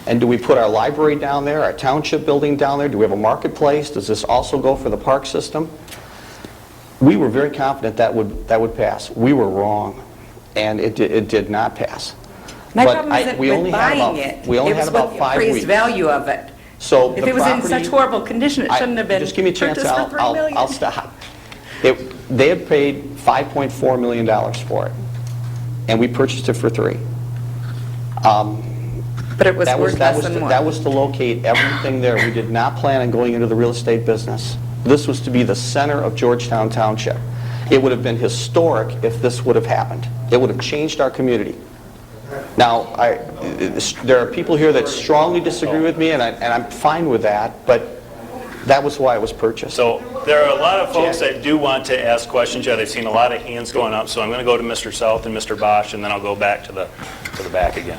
And do we put our library down there, our township building down there? Do we have a marketplace? Does this also go for the park system? We were very confident that would pass. We were wrong, and it did not pass. My But problem isn't we only with had buying about- it. we only had about 5 It was with the appraised weeks. value of it. So If the it was in property- such horrible condition, it shouldn't have been Just give me a chance, purchased for $3 million. I'll stop. They had paid $5.4 million for it, and we purchased it for $3 million. But it was worth less than more. That was to locate everything there. We did not plan on going into the real estate business. This was to be the center of Georgetown Township. It would have been historic if this would have happened. It would have changed our community. Now, there are people here that strongly disagree with me, and I'm fine with that, but that was why it was purchased. So there are a lot of folks that do want to ask questions. Yeah, they've seen a lot of hands going up, so I'm going to go to Mr. South and Mr. Bosch, and then I'll go back to the back again.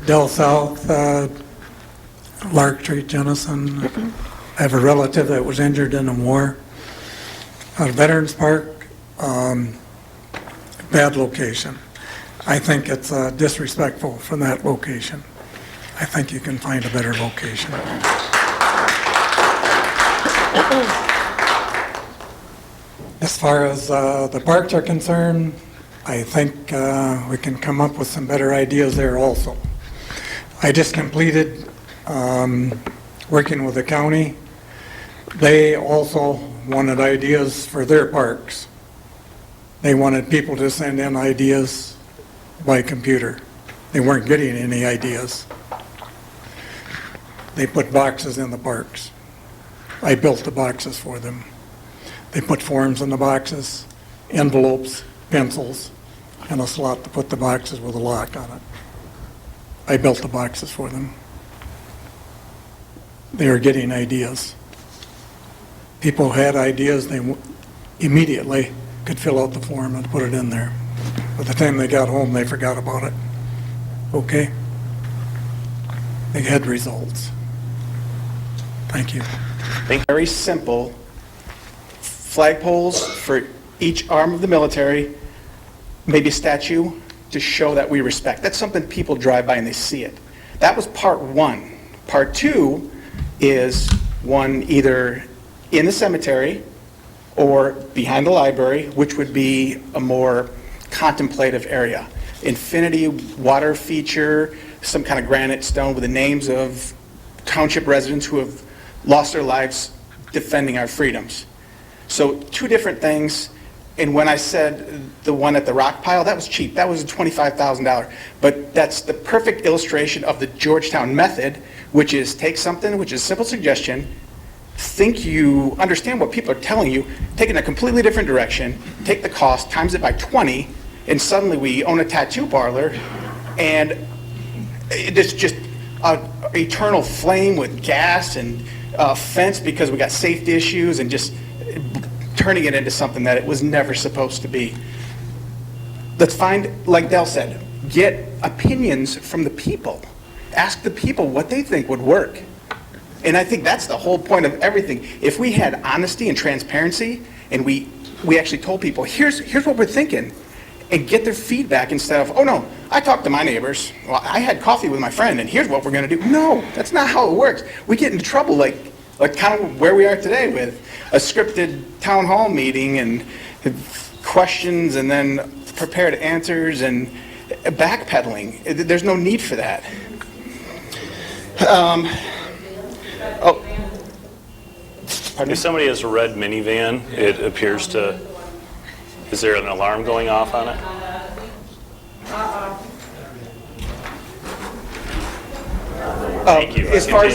Del South, Lark Street, Jennison. I have a relative that was injured in the war. Veterans Park, bad location. I think it's disrespectful from that location. I think you can find a better location. As far as the parks are concerned, I think we can come up with some better ideas there also. I just completed working with the county. They also wanted ideas for their parks. They wanted people to send in ideas by computer. They weren't getting any ideas. They put boxes in the parks. I built the boxes for them. They put forms in the boxes, envelopes, pencils, and a slot to put the boxes with a lock on it. I built the boxes for them. They were getting ideas. People had ideas, they immediately could fill out the form and put it in there. By the time they got home, they forgot about it. Okay? They had results. Thank you. Very simple. Flagpoles for each arm of the military, maybe a statue to show that we respect. That's something people drive by and they see it. That was part one. Part two is one either in the cemetery or behind the library, which would be a more contemplative area. Infinity water feature, some kind of granite stone with the names of township residents who have lost their lives defending our freedoms. So two different things. And when I said the one at the rock pile, that was cheap. That was $25,000. But that's the perfect illustration of the Georgetown method, which is take something, which is a simple suggestion, think you understand what people are telling you, take it in a completely different direction, take the cost, times it by 20, and suddenly we own a tattoo parlor, and it's just an eternal flame with gas and fence because we got safety issues and just turning it into something that it was never supposed to be. Let's find, like Del said, get opinions from the people. Ask the people what they think would work. And I think that's the whole point of everything. If we had honesty and transparency and we actually told people, here's what we're thinking, and get their feedback instead of, oh no, I talked to my neighbors, well, I had coffee with my friend, and here's what we're going to do. No, that's not how it works. We get into trouble like kind of where we are today with a scripted town hall meeting and questions and then prepared answers and backpedaling. There's no need for that. If somebody has a red minivan, it appears to, is there an alarm going off on it? Thank you. As far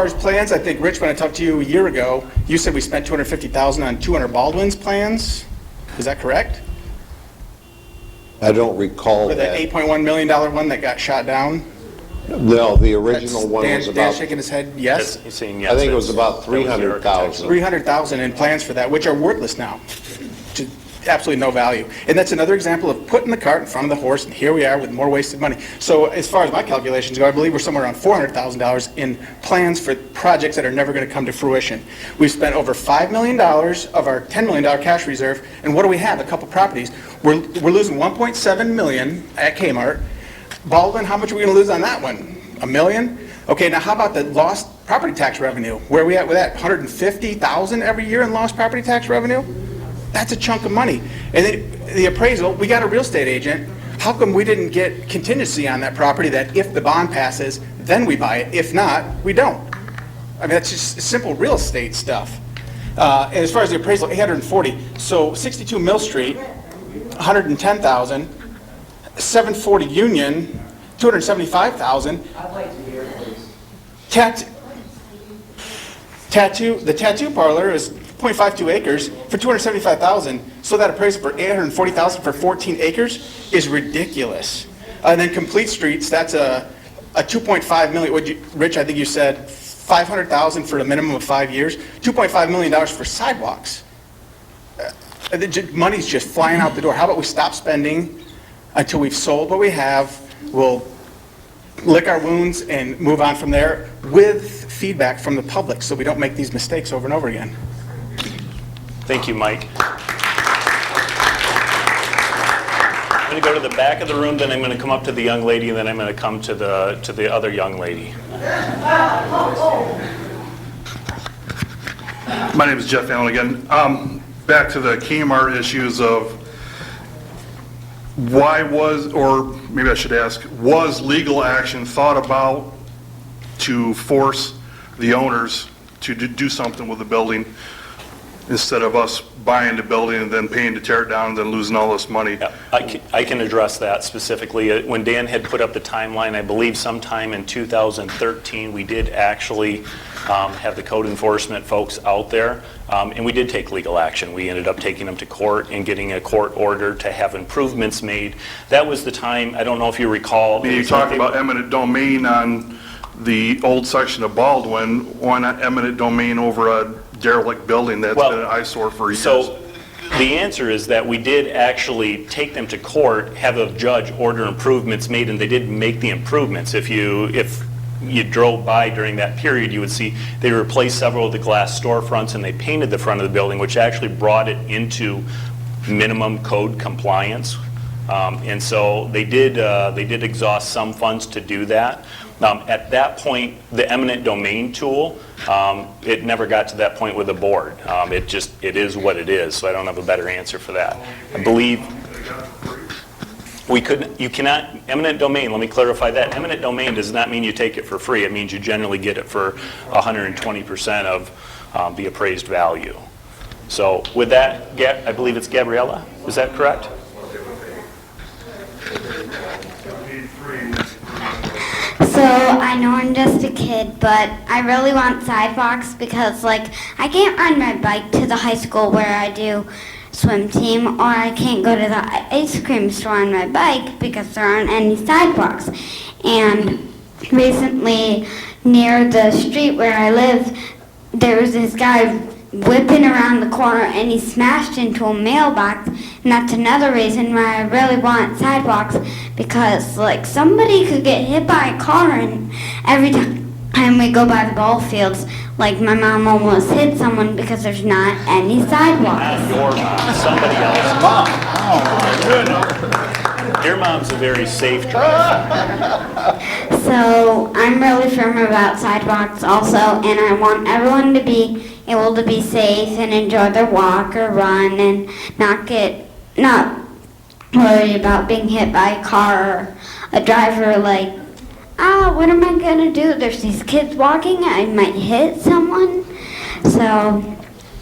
as plans, I think, Rich, when I talked to you a year ago, you said we spent $250,000 on 200 Baldwin's plans. Is that correct? I don't recall For the that. $8.1 million one that got shot down? No, the original one was Dan about, shaking his head, yes? He's saying yes. I think it was about 300,000. 300,000 in plans for that, which are worthless now. To absolutely no value. And that's another example of putting the cart in front of the horse, and here we are with more wasted money. So as far as my calculations go, I believe we're somewhere around $400,000 in plans for projects that are never going to come to fruition. We've spent over $5 million of our $10 million cash reserve, and what do we have? A couple properties. We're losing $1.7 million at Kmart. Baldwin, how much are we going to lose on that one? $1 million? Okay, now how about the lost property tax revenue? Where are we at with that? 150,000 every year in lost property tax revenue? That's a chunk of money. And then the appraisal, we got a real estate agent. How come we didn't get contingency on that property that if the bond passes, then we buy it? If not, we don't. I mean, that's just simple real estate stuff. And as far as the appraisal, 840. So 62 Mill Street, 110,000. 740 Union, 275,000. I'd like to hear, please. The tattoo parlor is 0.52 acres for 275,000. So that appraisal for 840,000 for 14 acres is ridiculous. And then Complete Streets, that's a 2.5 million. Rich, I think you said 500,000 for a minimum of 5 years. $2.5 million for sidewalks. Money's just flying out the door. How about we stop spending until we've sold what we have? We'll lick our wounds and move on from there with feedback from the public so we don't make these mistakes over and over again. Thank you, Mike. I'm going to go to the back of the room, then I'm going to come up to the young lady, and then I'm going to come to the other young lady. My name is Jeff Allen again. Back to the Kmart issues of why was, or maybe I should ask, was legal action thought about to force the owners to do something with the building instead of us buying the building and then paying to tear it down and then losing all this money? Yeah, I can address that specifically. When Dan had put up the timeline, I believe sometime in 2013, we did actually have the code enforcement folks out there, and we did take legal action. We ended up taking them to court and getting a court order to have improvements made. That was the time, I don't know if you recall. You talk about eminent domain on the old section of Baldwin. Why not eminent domain over a derelict building that's been an eyesore for years? So the answer is that we did actually take them to court, have a judge order improvements made, and they did make the improvements. If you drove by during that period, you would see they replaced several of the glass storefronts and they painted the front of the building, which actually brought it into minimum code compliance. And so they did exhaust some funds to do that. At that point, the eminent domain tool, it never got to that point with the board. It is what it is, so I don't have a better answer for that. I believe you cannot, eminent domain, let me clarify that. Eminent domain does not mean you take it for free. It means you generally get it for 120% of the appraised value. So with that, I believe it's Gabriella, is that correct? So I know I'm just a kid, but I really want sidewalks because, like, I can't ride my bike to the high school where I do swim team, or I can't go to the ice cream store on my bike because there aren't any sidewalks. And recently, near the street where I live, there was this guy whipping around the corner and he smashed into a mailbox, and that's another reason why I really want sidewalks, because like somebody could get hit by a car, and every time we go by the ball fields, like my mom almost hit someone because there's not any sidewalks. Not your mom, somebody else's mom. Oh my goodness. Your mom's a very safe driver. So I'm really firm about sidewalks also, and I want everyone to be able to be safe and enjoy their walk or run and not worry about being hit by a car or a driver like, what am I going to do? There's these kids walking, I might hit someone. So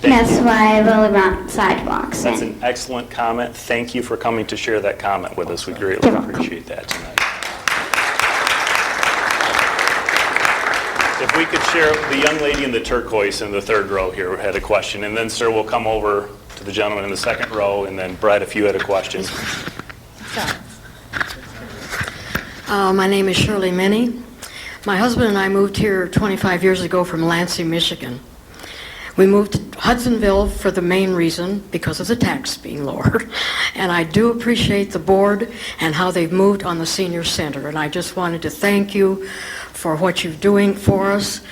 that's why I really want sidewalks. That's an excellent comment. Thank you for coming to share that comment with us. We greatly appreciate that tonight. If we could share, the young lady in the turquoise in the third row here had a question, and then, sir, we'll come over to the gentleman in the second row, and then, Brad, if you had a question. My name is Shirley Minnie. My husband and I moved here 25 years ago from Lansing, Michigan. We moved to Hudsonville for the main reason, because of the tax being lower. And I do appreciate the board and how they've moved on the senior center. And I just wanted to thank you for what you're doing for us.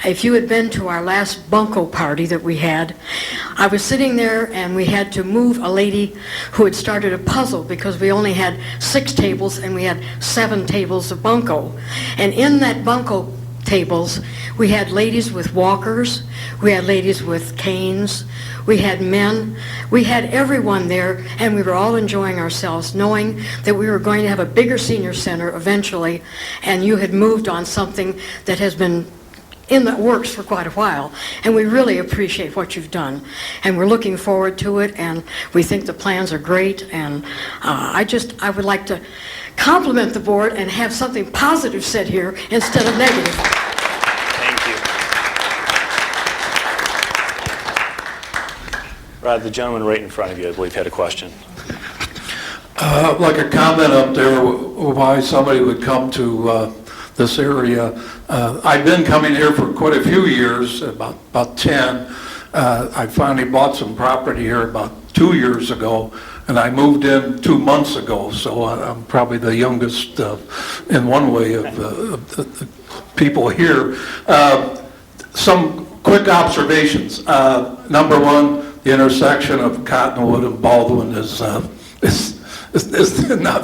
If you had been to our last bunco party that we had, I was sitting there and we had to move a lady who had started a puzzle because we only had 6 tables and we had 7 tables of bunco. And in that bunco tables, we had ladies with walkers, we had ladies with canes, we had men, we had everyone there, and we were all enjoying ourselves, knowing that we were going to have a bigger senior center eventually, and you had moved on something that has been in the works for quite a while, and we really appreciate what you've done, and we're looking forward to it, and we think the plans are great, and I would like to compliment the board and have something positive said here instead of negative. Thank you. Rod, the gentleman right in front of you, I believe, had a question. Like a comment up there, why somebody would come to this area. I've been coming here for quite a few years, about 10. I finally bought some property here about 2 years ago, and I moved in 2 months ago, so I'm probably the youngest in one way of the people here. Some quick observations. Number one, the intersection of Cottonwood and Baldwin is not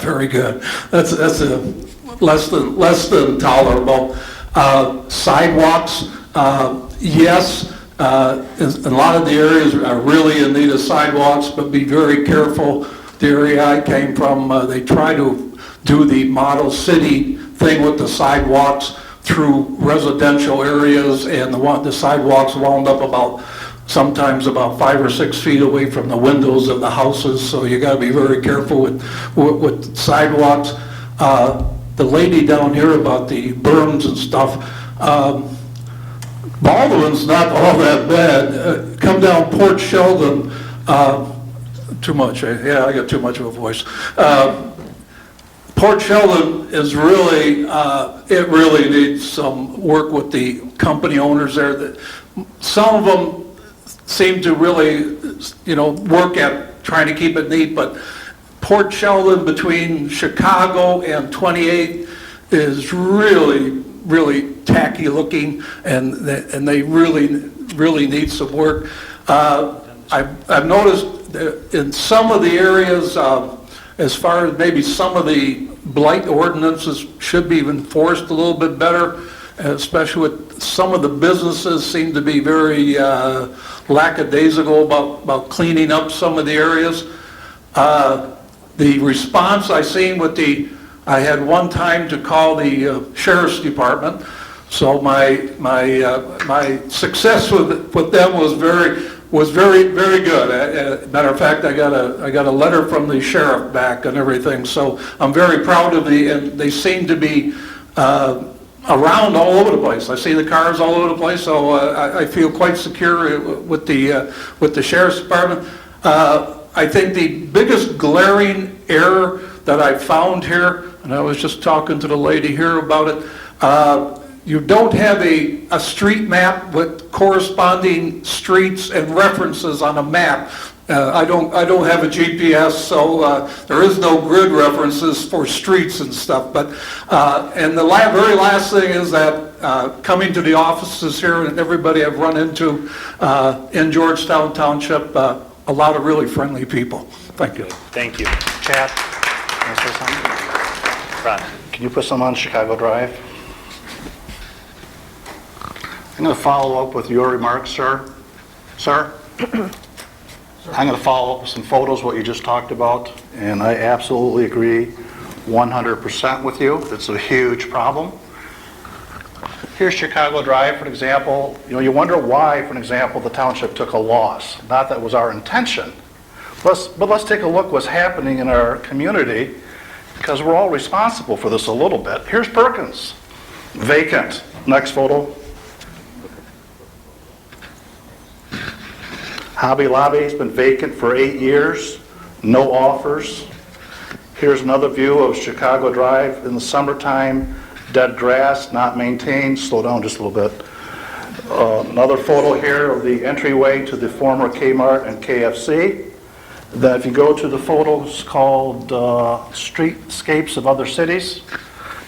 very good. That's less than tolerable. Sidewalks, yes. A lot of the areas are really in need of sidewalks, but be very careful. The area I came from, they try to do the model city thing with the sidewalks through residential areas, and the sidewalks wound up sometimes about 5 or 6 feet away from the windows of the houses, so you got to be very careful with sidewalks. The lady down here about the berms and stuff, Baldwin's not all that bad. Come down Port Sheldon, too much, yeah, I got too much of a voice. Port Sheldon is really, it really needs some work with the company owners there. Some of them seem to really, work at trying to keep it neat, but Port Sheldon between Chicago and 28 is really tacky looking, and they really need some work. I've noticed that in some of the areas, as far as maybe some of the blight ordinances should be enforced a little bit better, especially with some of the businesses seem to be very lackadaisical about cleaning up some of the areas. The response I seen I had one time to call the sheriff's department, so my success with them was very good. Matter of fact, I got a letter from the sheriff back and everything, so I'm very proud of and they seem to be around all over the place. I see the cars all over the place, so I feel quite secure with the sheriff's department. I think the biggest glaring error that I found here, and I was just talking to the lady here about it, you don't have a street map with corresponding streets and references on a map. I don't have a GPS, so there is no grid references for streets and stuff. But and the very last thing is that coming to the offices here, and everybody I've run into in Georgetown Township, a lot of really friendly people. Thank you. Thank you. Chad, can I say something? Ron. Can you put some on Chicago Drive? I'm going to follow up with your remarks, sir. Sir? I'm going to follow up with some photos, what you just talked about, and I absolutely agree 100% with you. It's a huge problem. Here's Chicago Drive, for example. You wonder why, for example, the township took a loss. Not that was our intention. But let's take a look what's happening in our community, because we're all responsible for this a little bit. Here's Perkins, vacant. Next photo. Hobby Lobby's been vacant for 8 years, no offers. Here's another view of Chicago Drive in the summertime, dead grass, not maintained. Slow down just a little bit. Another photo here of the entryway to the former Kmart and KFC. Then if you go to the photos called Streetscapes of Other Cities.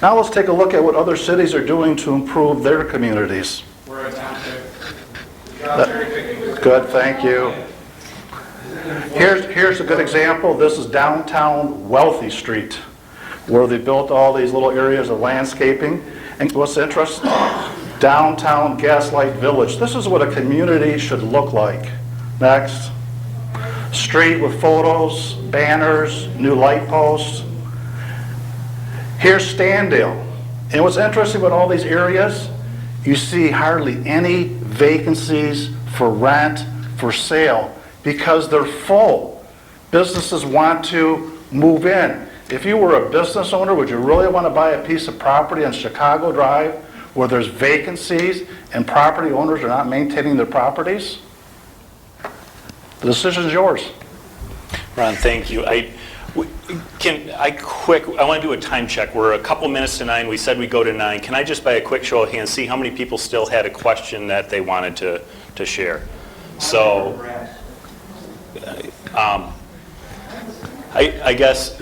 Now let's take a look at what other cities are doing to improve their communities. We're a township. Good, thank you. Here's a good example. This is downtown Wealthy Street, where they built all these little areas of landscaping. And what's interesting? Downtown Gaslight Village. This is what a community should look like. Next. Street with photos, banners, new light posts. Here's Standale. And what's interesting about all these areas, you see hardly any vacancies for rent, for sale, because they're full. Businesses want to move in. If you were a business owner, would you really want to buy a piece of property on Chicago Drive where there's vacancies and property owners are not maintaining their properties? The decision's yours. Ron, thank you. I want to do a time check. We're a couple minutes to 9. We said we'd go to 9. Can I just, by a quick show of hands, see how many people still had a question that they wanted to share? So, I guess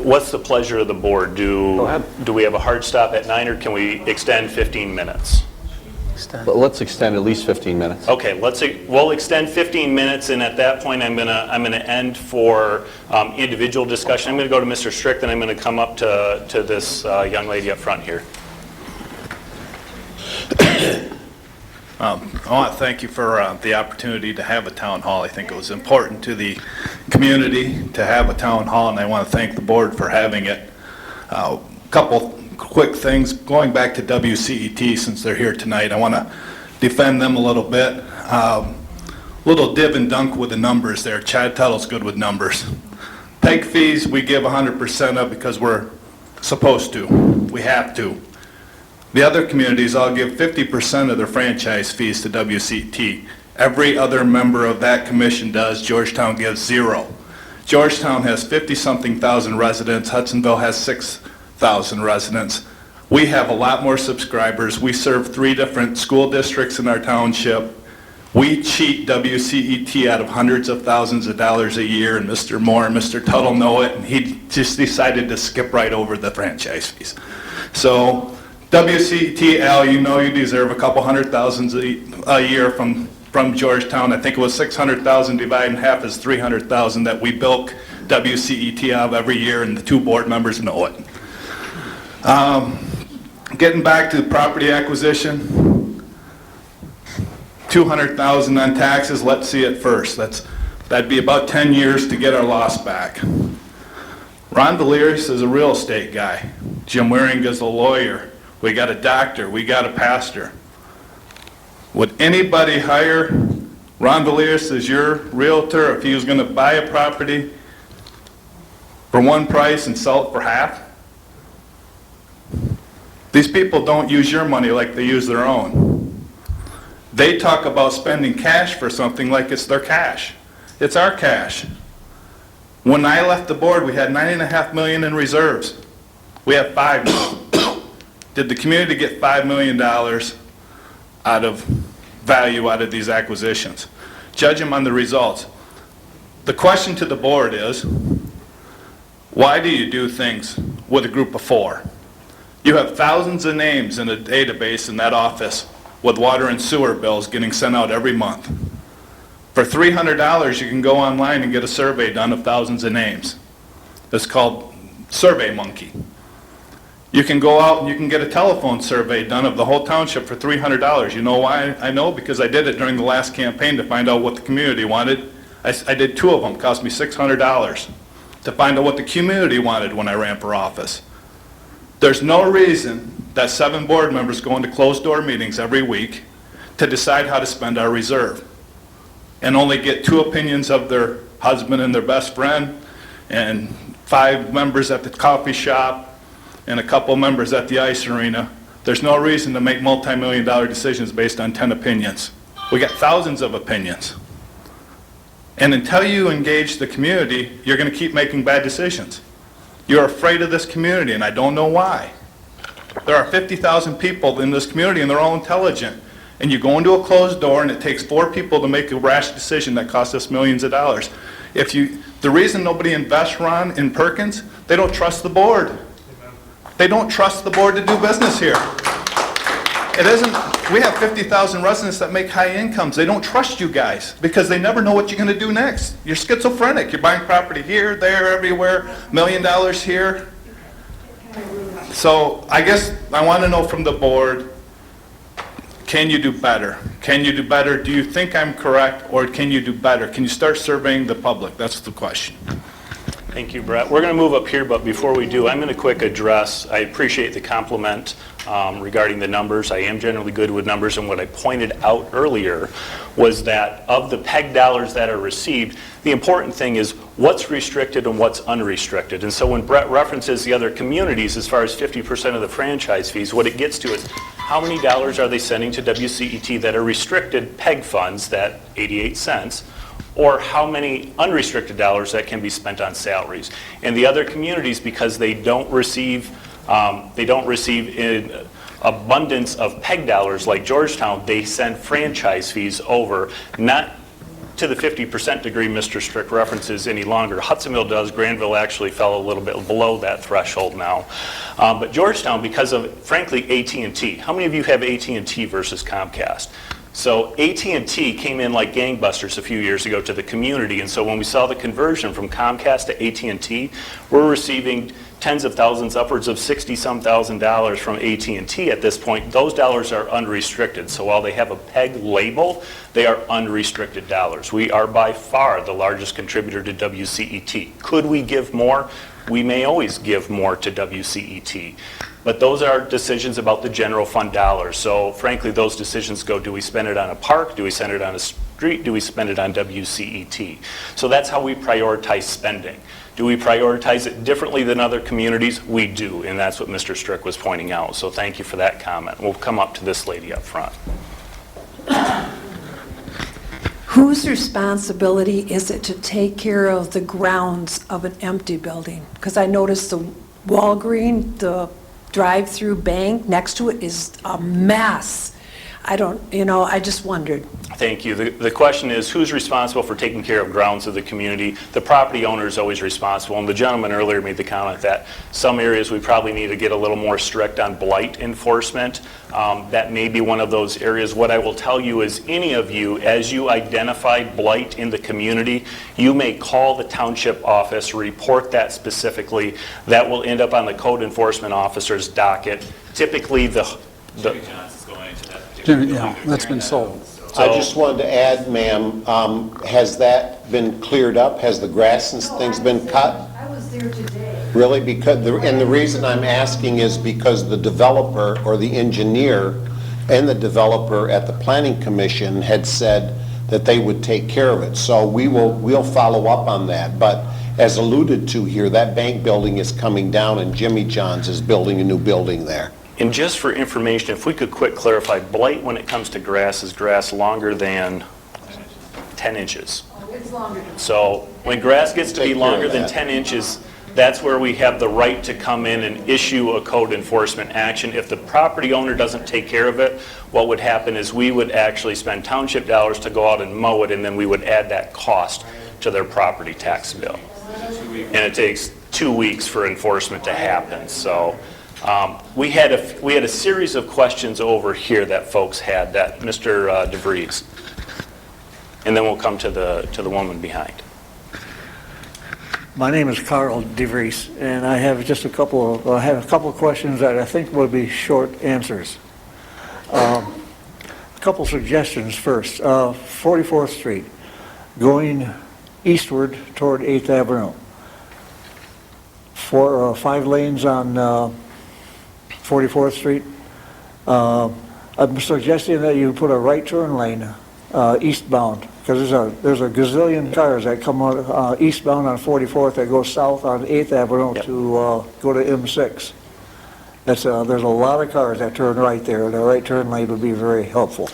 what's the pleasure of the board? Do we have a hard stop at 9, or can we extend 15 minutes? But let's extend at least 15 minutes. Okay, we'll extend 15 minutes, and at that point, I'm gonna end for individual discussion. I'm gonna go to Mr. Strick, then I'm gonna come up to this young lady up front here. I want to thank you for the opportunity to have a town hall. I think it was important to the community to have a town hall, and I want to thank the board for having it. A couple quick things. Going back to WCET, since they're here tonight, I want to defend them a little bit. Little div and dunk with the numbers there. Chad Tuttle's good with numbers. PEG fees we give 100% of because we're supposed to. We have to. The other communities all give 50% of their franchise fees to WCT. Every other member of that commission does. Georgetown gives 0. Georgetown has 50-something thousand residents. Hudsonville has 6,000 residents. We have a lot more subscribers. We serve 3 different school districts in our township. We cheat WCET out of hundreds of thousands of dollars a year, and Mr. Moore and Mr. Tuttle know it, and he just decided to skip right over the franchise fees. So WCET, Al, you know you deserve a couple $100,000 a year from Georgetown. I think it was 600,000 divided in half is 300,000 that we bilk WCET out of every year, and the 2 board members know it. Getting back to the property acquisition, 200,000 on taxes. Let's see it first. That'd be about 10 years to get our loss back. Ron Valerius is a real estate guy. Jim Waring is a lawyer. We got a doctor. We got a pastor. Would anybody hire Ron Valerius as your realtor if he was going to buy a property for one price and sell it for half? These people don't use your money like they use their own. They talk about spending cash for something like it's their cash. It's our cash. When I left the board, we had $9.5 million in reserves. We have $5 million. Did the community get $5 million out of value out of these acquisitions? Judge them on the results. The question to the board is, why do you do things with a group of 4? You have thousands of names in a database in that office with water and sewer bills getting sent out every month. For $300, you can go online and get a survey done of thousands of names. It's called SurveyMonkey. You can go out and you can get a telephone survey done of the whole township for $300. You know why I know? Because I did it during the last campaign to find out what the community wanted. I did 2 of them. It cost me $600 to find out what the community wanted when I ran for office. There's no reason that 7 board members go into closed-door meetings every week to decide how to spend our reserve and only get 2 opinions of their husband and their best friend and 5 members at the coffee shop and a couple members at the ice arena. There's no reason to make multi-million-dollar decisions based on 10 opinions. We got thousands of opinions. And until you engage the community, you're going to keep making bad decisions. You're afraid of this community, and I don't know why. There are 50,000 people in this community, and they're all intelligent. And you go into a closed door, and it takes 4 people to make a rash decision that costs us millions of dollars. The reason nobody invests, Ron, in Perkins, they don't trust the board. They don't trust the board to do business here. It isn't We have 50,000 residents that make high incomes. They don't trust you guys because they never know what you're going to do next. You're schizophrenic. You're buying property here, there, everywhere, $1 million here. So I guess I want to know from the board, can you do better? Can you do better? Do you think I'm correct, or can you do better? Can you start surveying the public? That's the question. Thank you, Brett. We're going to move up here, but before we do, I'm going to quick address, I appreciate the compliment regarding the numbers. I am generally good with numbers, and what I pointed out earlier was that of the PEG dollars that are received, the important thing is what's restricted and what's unrestricted. And so when Brett references the other communities as far as 50% of the franchise fees, what it gets to is how many dollars are they sending to WCET that are restricted PEG funds, that 88 cents, or how many unrestricted dollars that can be spent on salaries. And the other communities, because they don't receive in abundance of PEG dollars like Georgetown, they send franchise fees over, not to the 50% degree Mr. Strick references any longer. Hudsonville does. Granville actually fell a little bit below that threshold now. But Georgetown, because of, frankly, AT&T. How many of you have AT&T versus Comcast? So AT&T came in like gangbusters a few years ago to the community, and so when we saw the conversion from Comcast to AT&T, we're receiving tens of thousands, upwards of $60-some thousand from AT&T at this point. Those dollars are unrestricted, so while they have a PEG label, they are unrestricted dollars. We are by far the largest contributor to WCET. Could we give more? We may always give more to WCET. But those are decisions about the general fund dollars. So frankly, those decisions go, do we spend it on a park? Do we spend it on a street? Do we spend it on WCET? So that's how we prioritize spending. Do we prioritize it differently than other communities? We do, and that's what Mr. Strick was pointing out. So thank you for that comment. We'll come up to this lady up front. Whose responsibility is it to take care of the grounds of an empty building? Because I noticed the Walgreens, the drive-through bank next to it is a mess. I just wondered. Thank you. The question is, who's responsible for taking care of grounds of the community? The property owner is always responsible. And the gentleman earlier made the comment that some areas we probably need to get a little more strict on blight enforcement. That may be one of those areas. What I will tell you is any of you, as you identify blight in the community, you may call the township office, report that specifically. That will end up on the code enforcement officer's docket. Typically, Yeah, that's been sold. I just wanted to add, ma'am, has that been cleared up? Has the grass and things been cut? I was there today. Really? And the reason I'm asking is because the developer or the engineer and the developer at the Planning Commission had said that they would take care of it. So we'll follow up on that. But as alluded to here, that bank building is coming down and Jimmy John's is building a new building there. And just for information, if we could quick clarify, blight when it comes to grass is grass longer than 10 inches. It's longer than So when grass gets to be longer than 10 inches, that's where we have the right to come in and issue a code enforcement action. If the property owner doesn't take care of it, what would happen is we would actually spend township dollars to go out and mow it, and then we would add that cost to their property tax bill. And it takes 2 weeks for enforcement to happen. So we had a series of questions over here that folks had, that Mr. DeVries, and then we'll come to the woman behind. My name is Carl DeVries, and I have just a couple of questions that I think will be short answers. A couple suggestions first. 44th Street, going eastward toward 8th Avenue. 5 lanes on 44th Street. I'm suggesting that you put a right turn lane eastbound, because there's a gazillion cars that come out eastbound on 44th that go south on 8th Avenue to go to M6. There's a lot of cars that turn right there. The right turn lane would be very helpful.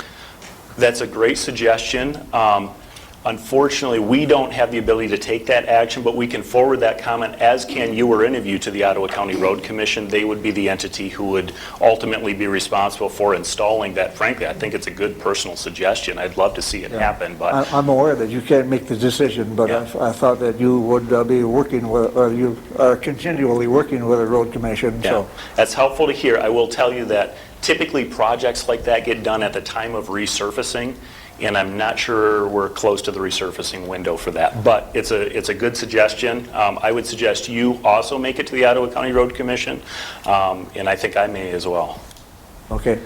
That's a great suggestion. Unfortunately, we don't have the ability to take that action, but we can forward that comment, as can you or any of you, to the Ottawa County Road Commission. They would be the entity who would ultimately be responsible for installing that. Frankly, I think it's a good personal suggestion. I'd love to see it happen. But I'm aware that you can't make the decision, but I thought that you would be working with, or you are continually working with the Road Commission. Yeah, So that's helpful to hear. I will tell you that Typically, projects like that get done at the time of resurfacing, and I'm not sure we're close to the resurfacing window for that. But it's a good suggestion. I would suggest you also make it to the Ottawa County Road Commission, and I think I may as well. Okay.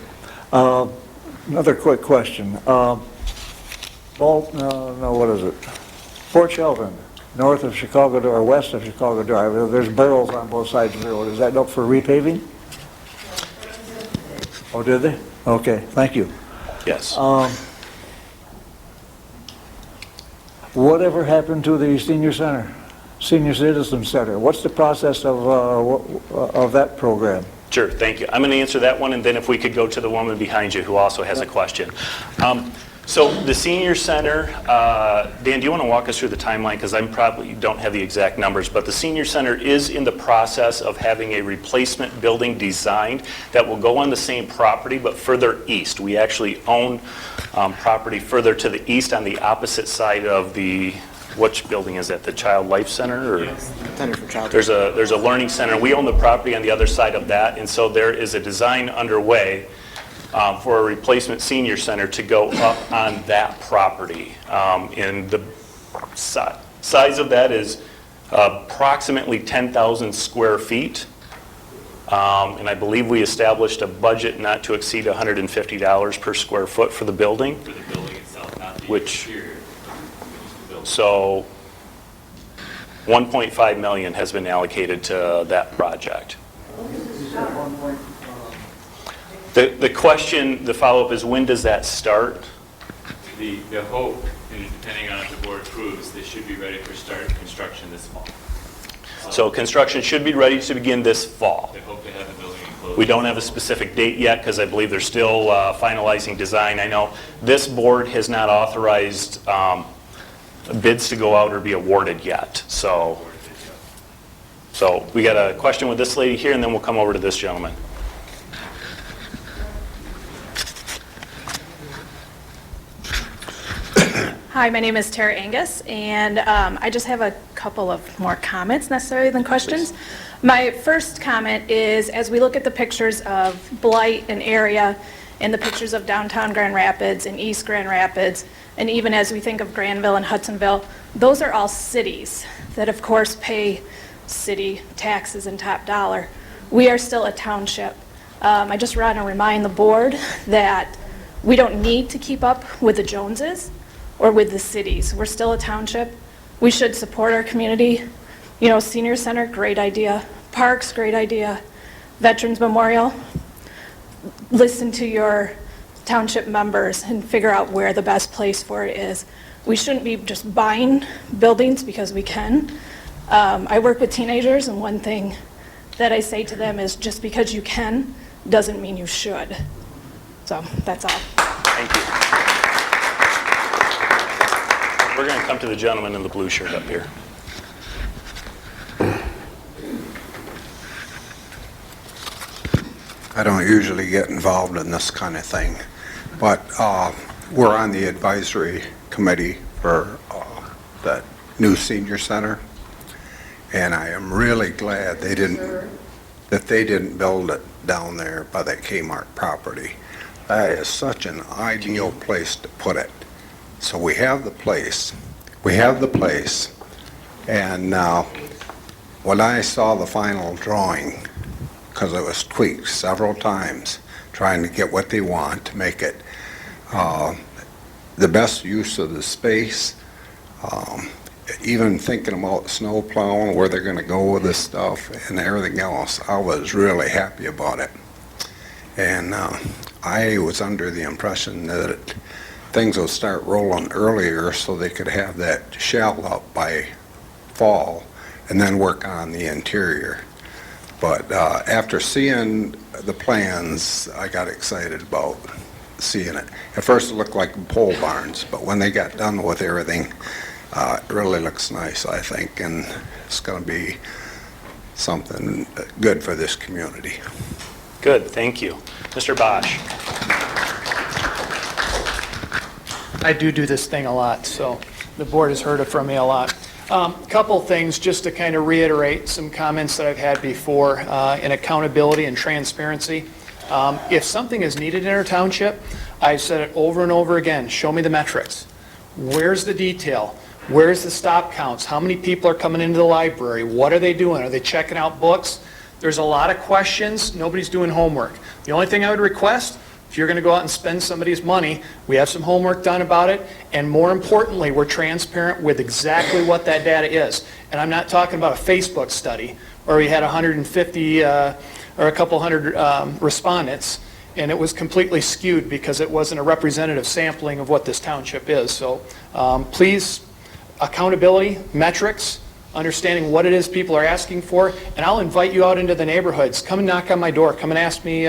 Another quick question. What is it? Fort Shelton, north of Chicago, or west of Chicago Drive, there's barrels on both sides of the road. Is that up for repaving? Oh, did they? Okay, thank you. Yes. Whatever happened to the senior center, senior citizen center? What's the process of that program? Sure, thank you. I'm going to answer that one, and then if we could go to the woman behind you who also has a question. So the senior center, Dan, do you want to walk us through the timeline? Because I probably don't have the exact numbers, but the senior center is in the process of having a replacement building designed that will go on the same property, but further east. We actually own property further to the east on the opposite side of the, which building is that, the Child Life Center? Or? Yes, Center for Child. There's a learning center. We own the property on the other side of that, and so there is a design underway for a replacement senior center to go up on that property. And the size of that is approximately 10,000 square feet. And I believe we established a budget not to exceed $150 per square foot for the building. For the building itself, not the Which, interior. so $1.5 million has been allocated to that project. The question, the follow-up is, when does that start? The hope, and depending on if the board approves, they should be ready for start construction this fall. So construction should be ready to begin this fall. They hope to have the building enclosed. We don't have a specific date yet because I believe they're still finalizing design. I know this board has not authorized bids to go out or be awarded yet. So we got a question with this lady here, and then we'll come over to this gentleman. Hi, my name is Tara Angus, and I just have a couple of more comments necessarily than questions. My first comment is, as we look at the pictures of Blight and area, and the pictures of downtown Grand Rapids and East Grand Rapids, and even as we think of Granville and Hudsonville, those are all cities that, of course, pay city taxes and top dollar. We are still a township. I just want to remind the board that we don't need to keep up with the Joneses or with the cities. We're still a township. We should support our community. You know, senior center, great idea. Parks, great idea. Veterans Memorial, listen to your township members and figure out where the best place for it is. We shouldn't be just buying buildings because we can. I work with teenagers, and one thing that I say to them is, just because you can doesn't mean you should. So that's all. Thank you. We're going to come to the gentleman in the blue shirt up here. I don't usually get involved in this kind of thing, but we're on the advisory committee for the new senior center, and I am really glad they didn't build it down there by that Kmart property. That is such an ideal place to put it. So we have the place, and when I saw the final drawing, because it was tweaked several times, trying to get what they want to make it the best use of the space, even thinking about snow plowing, where they're going to go with this stuff and everything else, I was really happy about it. And I was under the impression that things will start rolling earlier so they could have that shell up by fall and then work on the interior. But after seeing the plans, I got excited about seeing it. At first it looked like pole barns, but when they got done with everything, it really looks nice, I think, and it's going to be something good for this community. Good, thank you. Mr. Bosch. I do this thing a lot, so the board has heard it from me a lot. Couple things just to kind of reiterate some comments that I've had before in accountability and transparency. If something is needed in our township, I've said it over and over again, show me the metrics. Where's the detail? Where's the stop counts? How many people are coming into the library? What are they doing? Are they checking out books? There's a lot of questions. Nobody's doing homework. The only thing I would request, if you're going to go out and spend somebody's money, we have some homework done about it, and more importantly, we're transparent with exactly what that data is. And I'm not talking about a Facebook study where we had 150 or a couple hundred respondents, and it was completely skewed because it wasn't a representative sampling of what this township is. So please, accountability, metrics, understanding what it is people are asking for, and I'll invite you out into the neighborhoods. Come and knock on my door. Come and ask me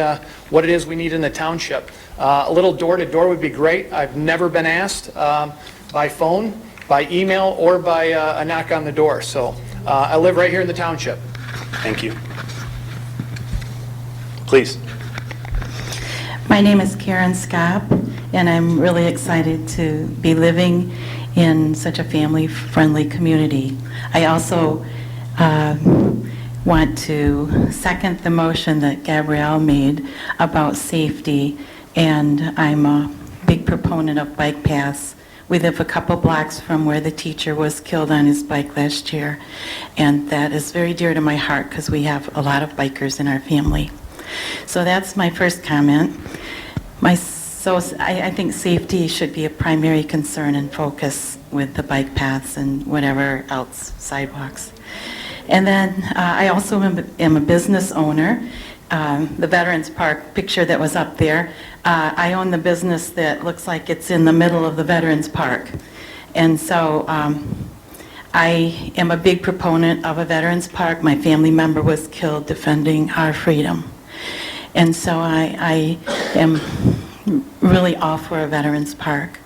what it is we need in the township. A little door-to-door would be great. I've never been asked by phone, by email, or by a knock on the door. So I live right here in the township. Thank you. Please. My name is Karen Scopp, and I'm really excited to be living in such a family-friendly community. I also want to second the motion that Gabrielle made about safety, and I'm a big proponent of bike paths. We live a couple blocks from where the teacher was killed on his bike last year, and that is very dear to my heart because we have a lot of bikers in our family. So that's my first comment. I think safety should be a primary concern and focus with the bike paths and whatever else, sidewalks. And then I also am a business owner. The Veterans Park picture that was up there, I own the business that looks like it's in the middle of the Veterans Park. And so I am a big proponent of a Veterans Park. My family member was killed defending our freedom. And so I am really all for a Veterans Park.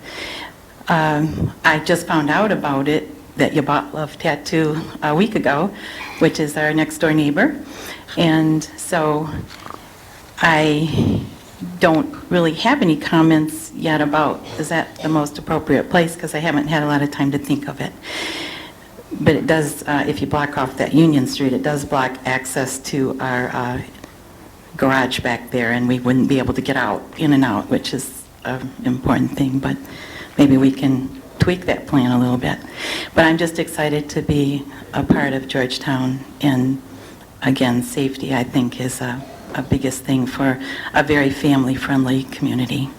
I just found out about it, that you bought Love Tattoo a week ago, which is our next door neighbor. And so I don't really have any comments yet about, is that the most appropriate place? Because I haven't had a lot of time to think of it. But it does, if you block off that Union Street, it does block access to our garage back there, and we wouldn't be able to get out, in and out, which is an important thing, but maybe we can tweak that plan a little bit. But I'm just excited to be a part of Georgetown, and again, safety, I think, is a biggest thing for a very family-friendly community.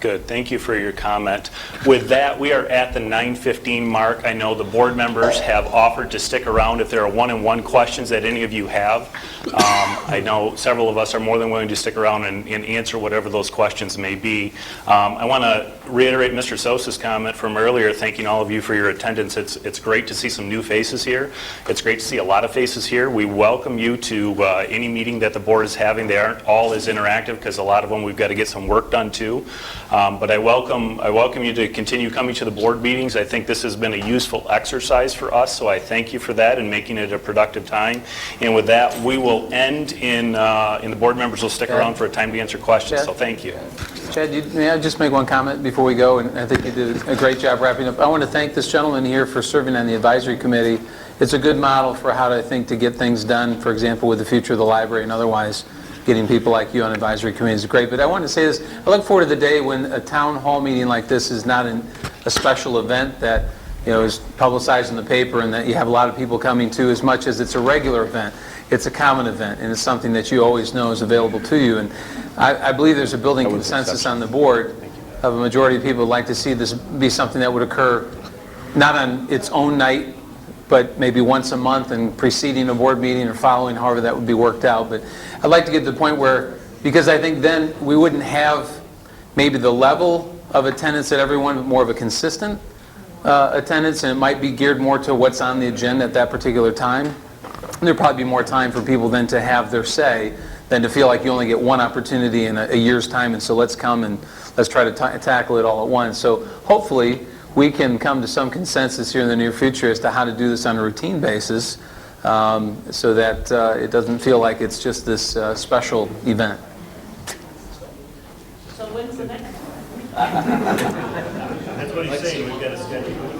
Good. Thank you for your comment. With that, we are at the 9:15 mark. I know the board members have offered to stick around if there are one-on-one questions that any of you have. I know several of us are more than willing to stick around and answer whatever those questions may be. I want to reiterate Mr. Sosa's comment from earlier, thanking all of you for your attendance. It's great to see some new faces here. It's great to see a lot of faces here. We welcome you to any meeting that the board is having. They aren't all as interactive because a lot of them we've got to get some work done too. But I welcome you to continue coming to the board meetings. I think this has been a useful exercise for us, so I thank you for that and making it a productive time. And with that, we will end in the board members will stick around for a time to answer questions, so thank you. Chad, may I just make one comment before we go? And I think you did a great job wrapping up. I want to thank this gentleman here for serving on the advisory committee. It's a good model for how to think to get things done, for example, with the future of the library and otherwise. Getting people like you on advisory committees is great. But I want to say this, I look forward to the day when a town hall meeting like this is not a special event that is publicized in the paper and that you have a lot of people coming to as much as it's a regular event. It's a common event, and it's something that you always know is available to you. And I believe there's a building consensus on the board of a majority of people who like to see this be something that would occur not on its own night, but maybe once a month and preceding a board meeting or following, however that would be worked out. But I'd like to get to the point where, because I think then we wouldn't have maybe the level of attendance at everyone, but more of a consistent attendance, and it might be geared more to what's on the agenda at that particular time. And there'd probably be more time for people then to have their say than to feel like you only get one opportunity in a year's time, and so let's come and let's try to tackle it all at once. So hopefully we can come to some consensus here in the near future as to how to do this on a routine basis so that it doesn't feel like it's just this special event. So when's the next one? That's what he's saying. We've got to schedule.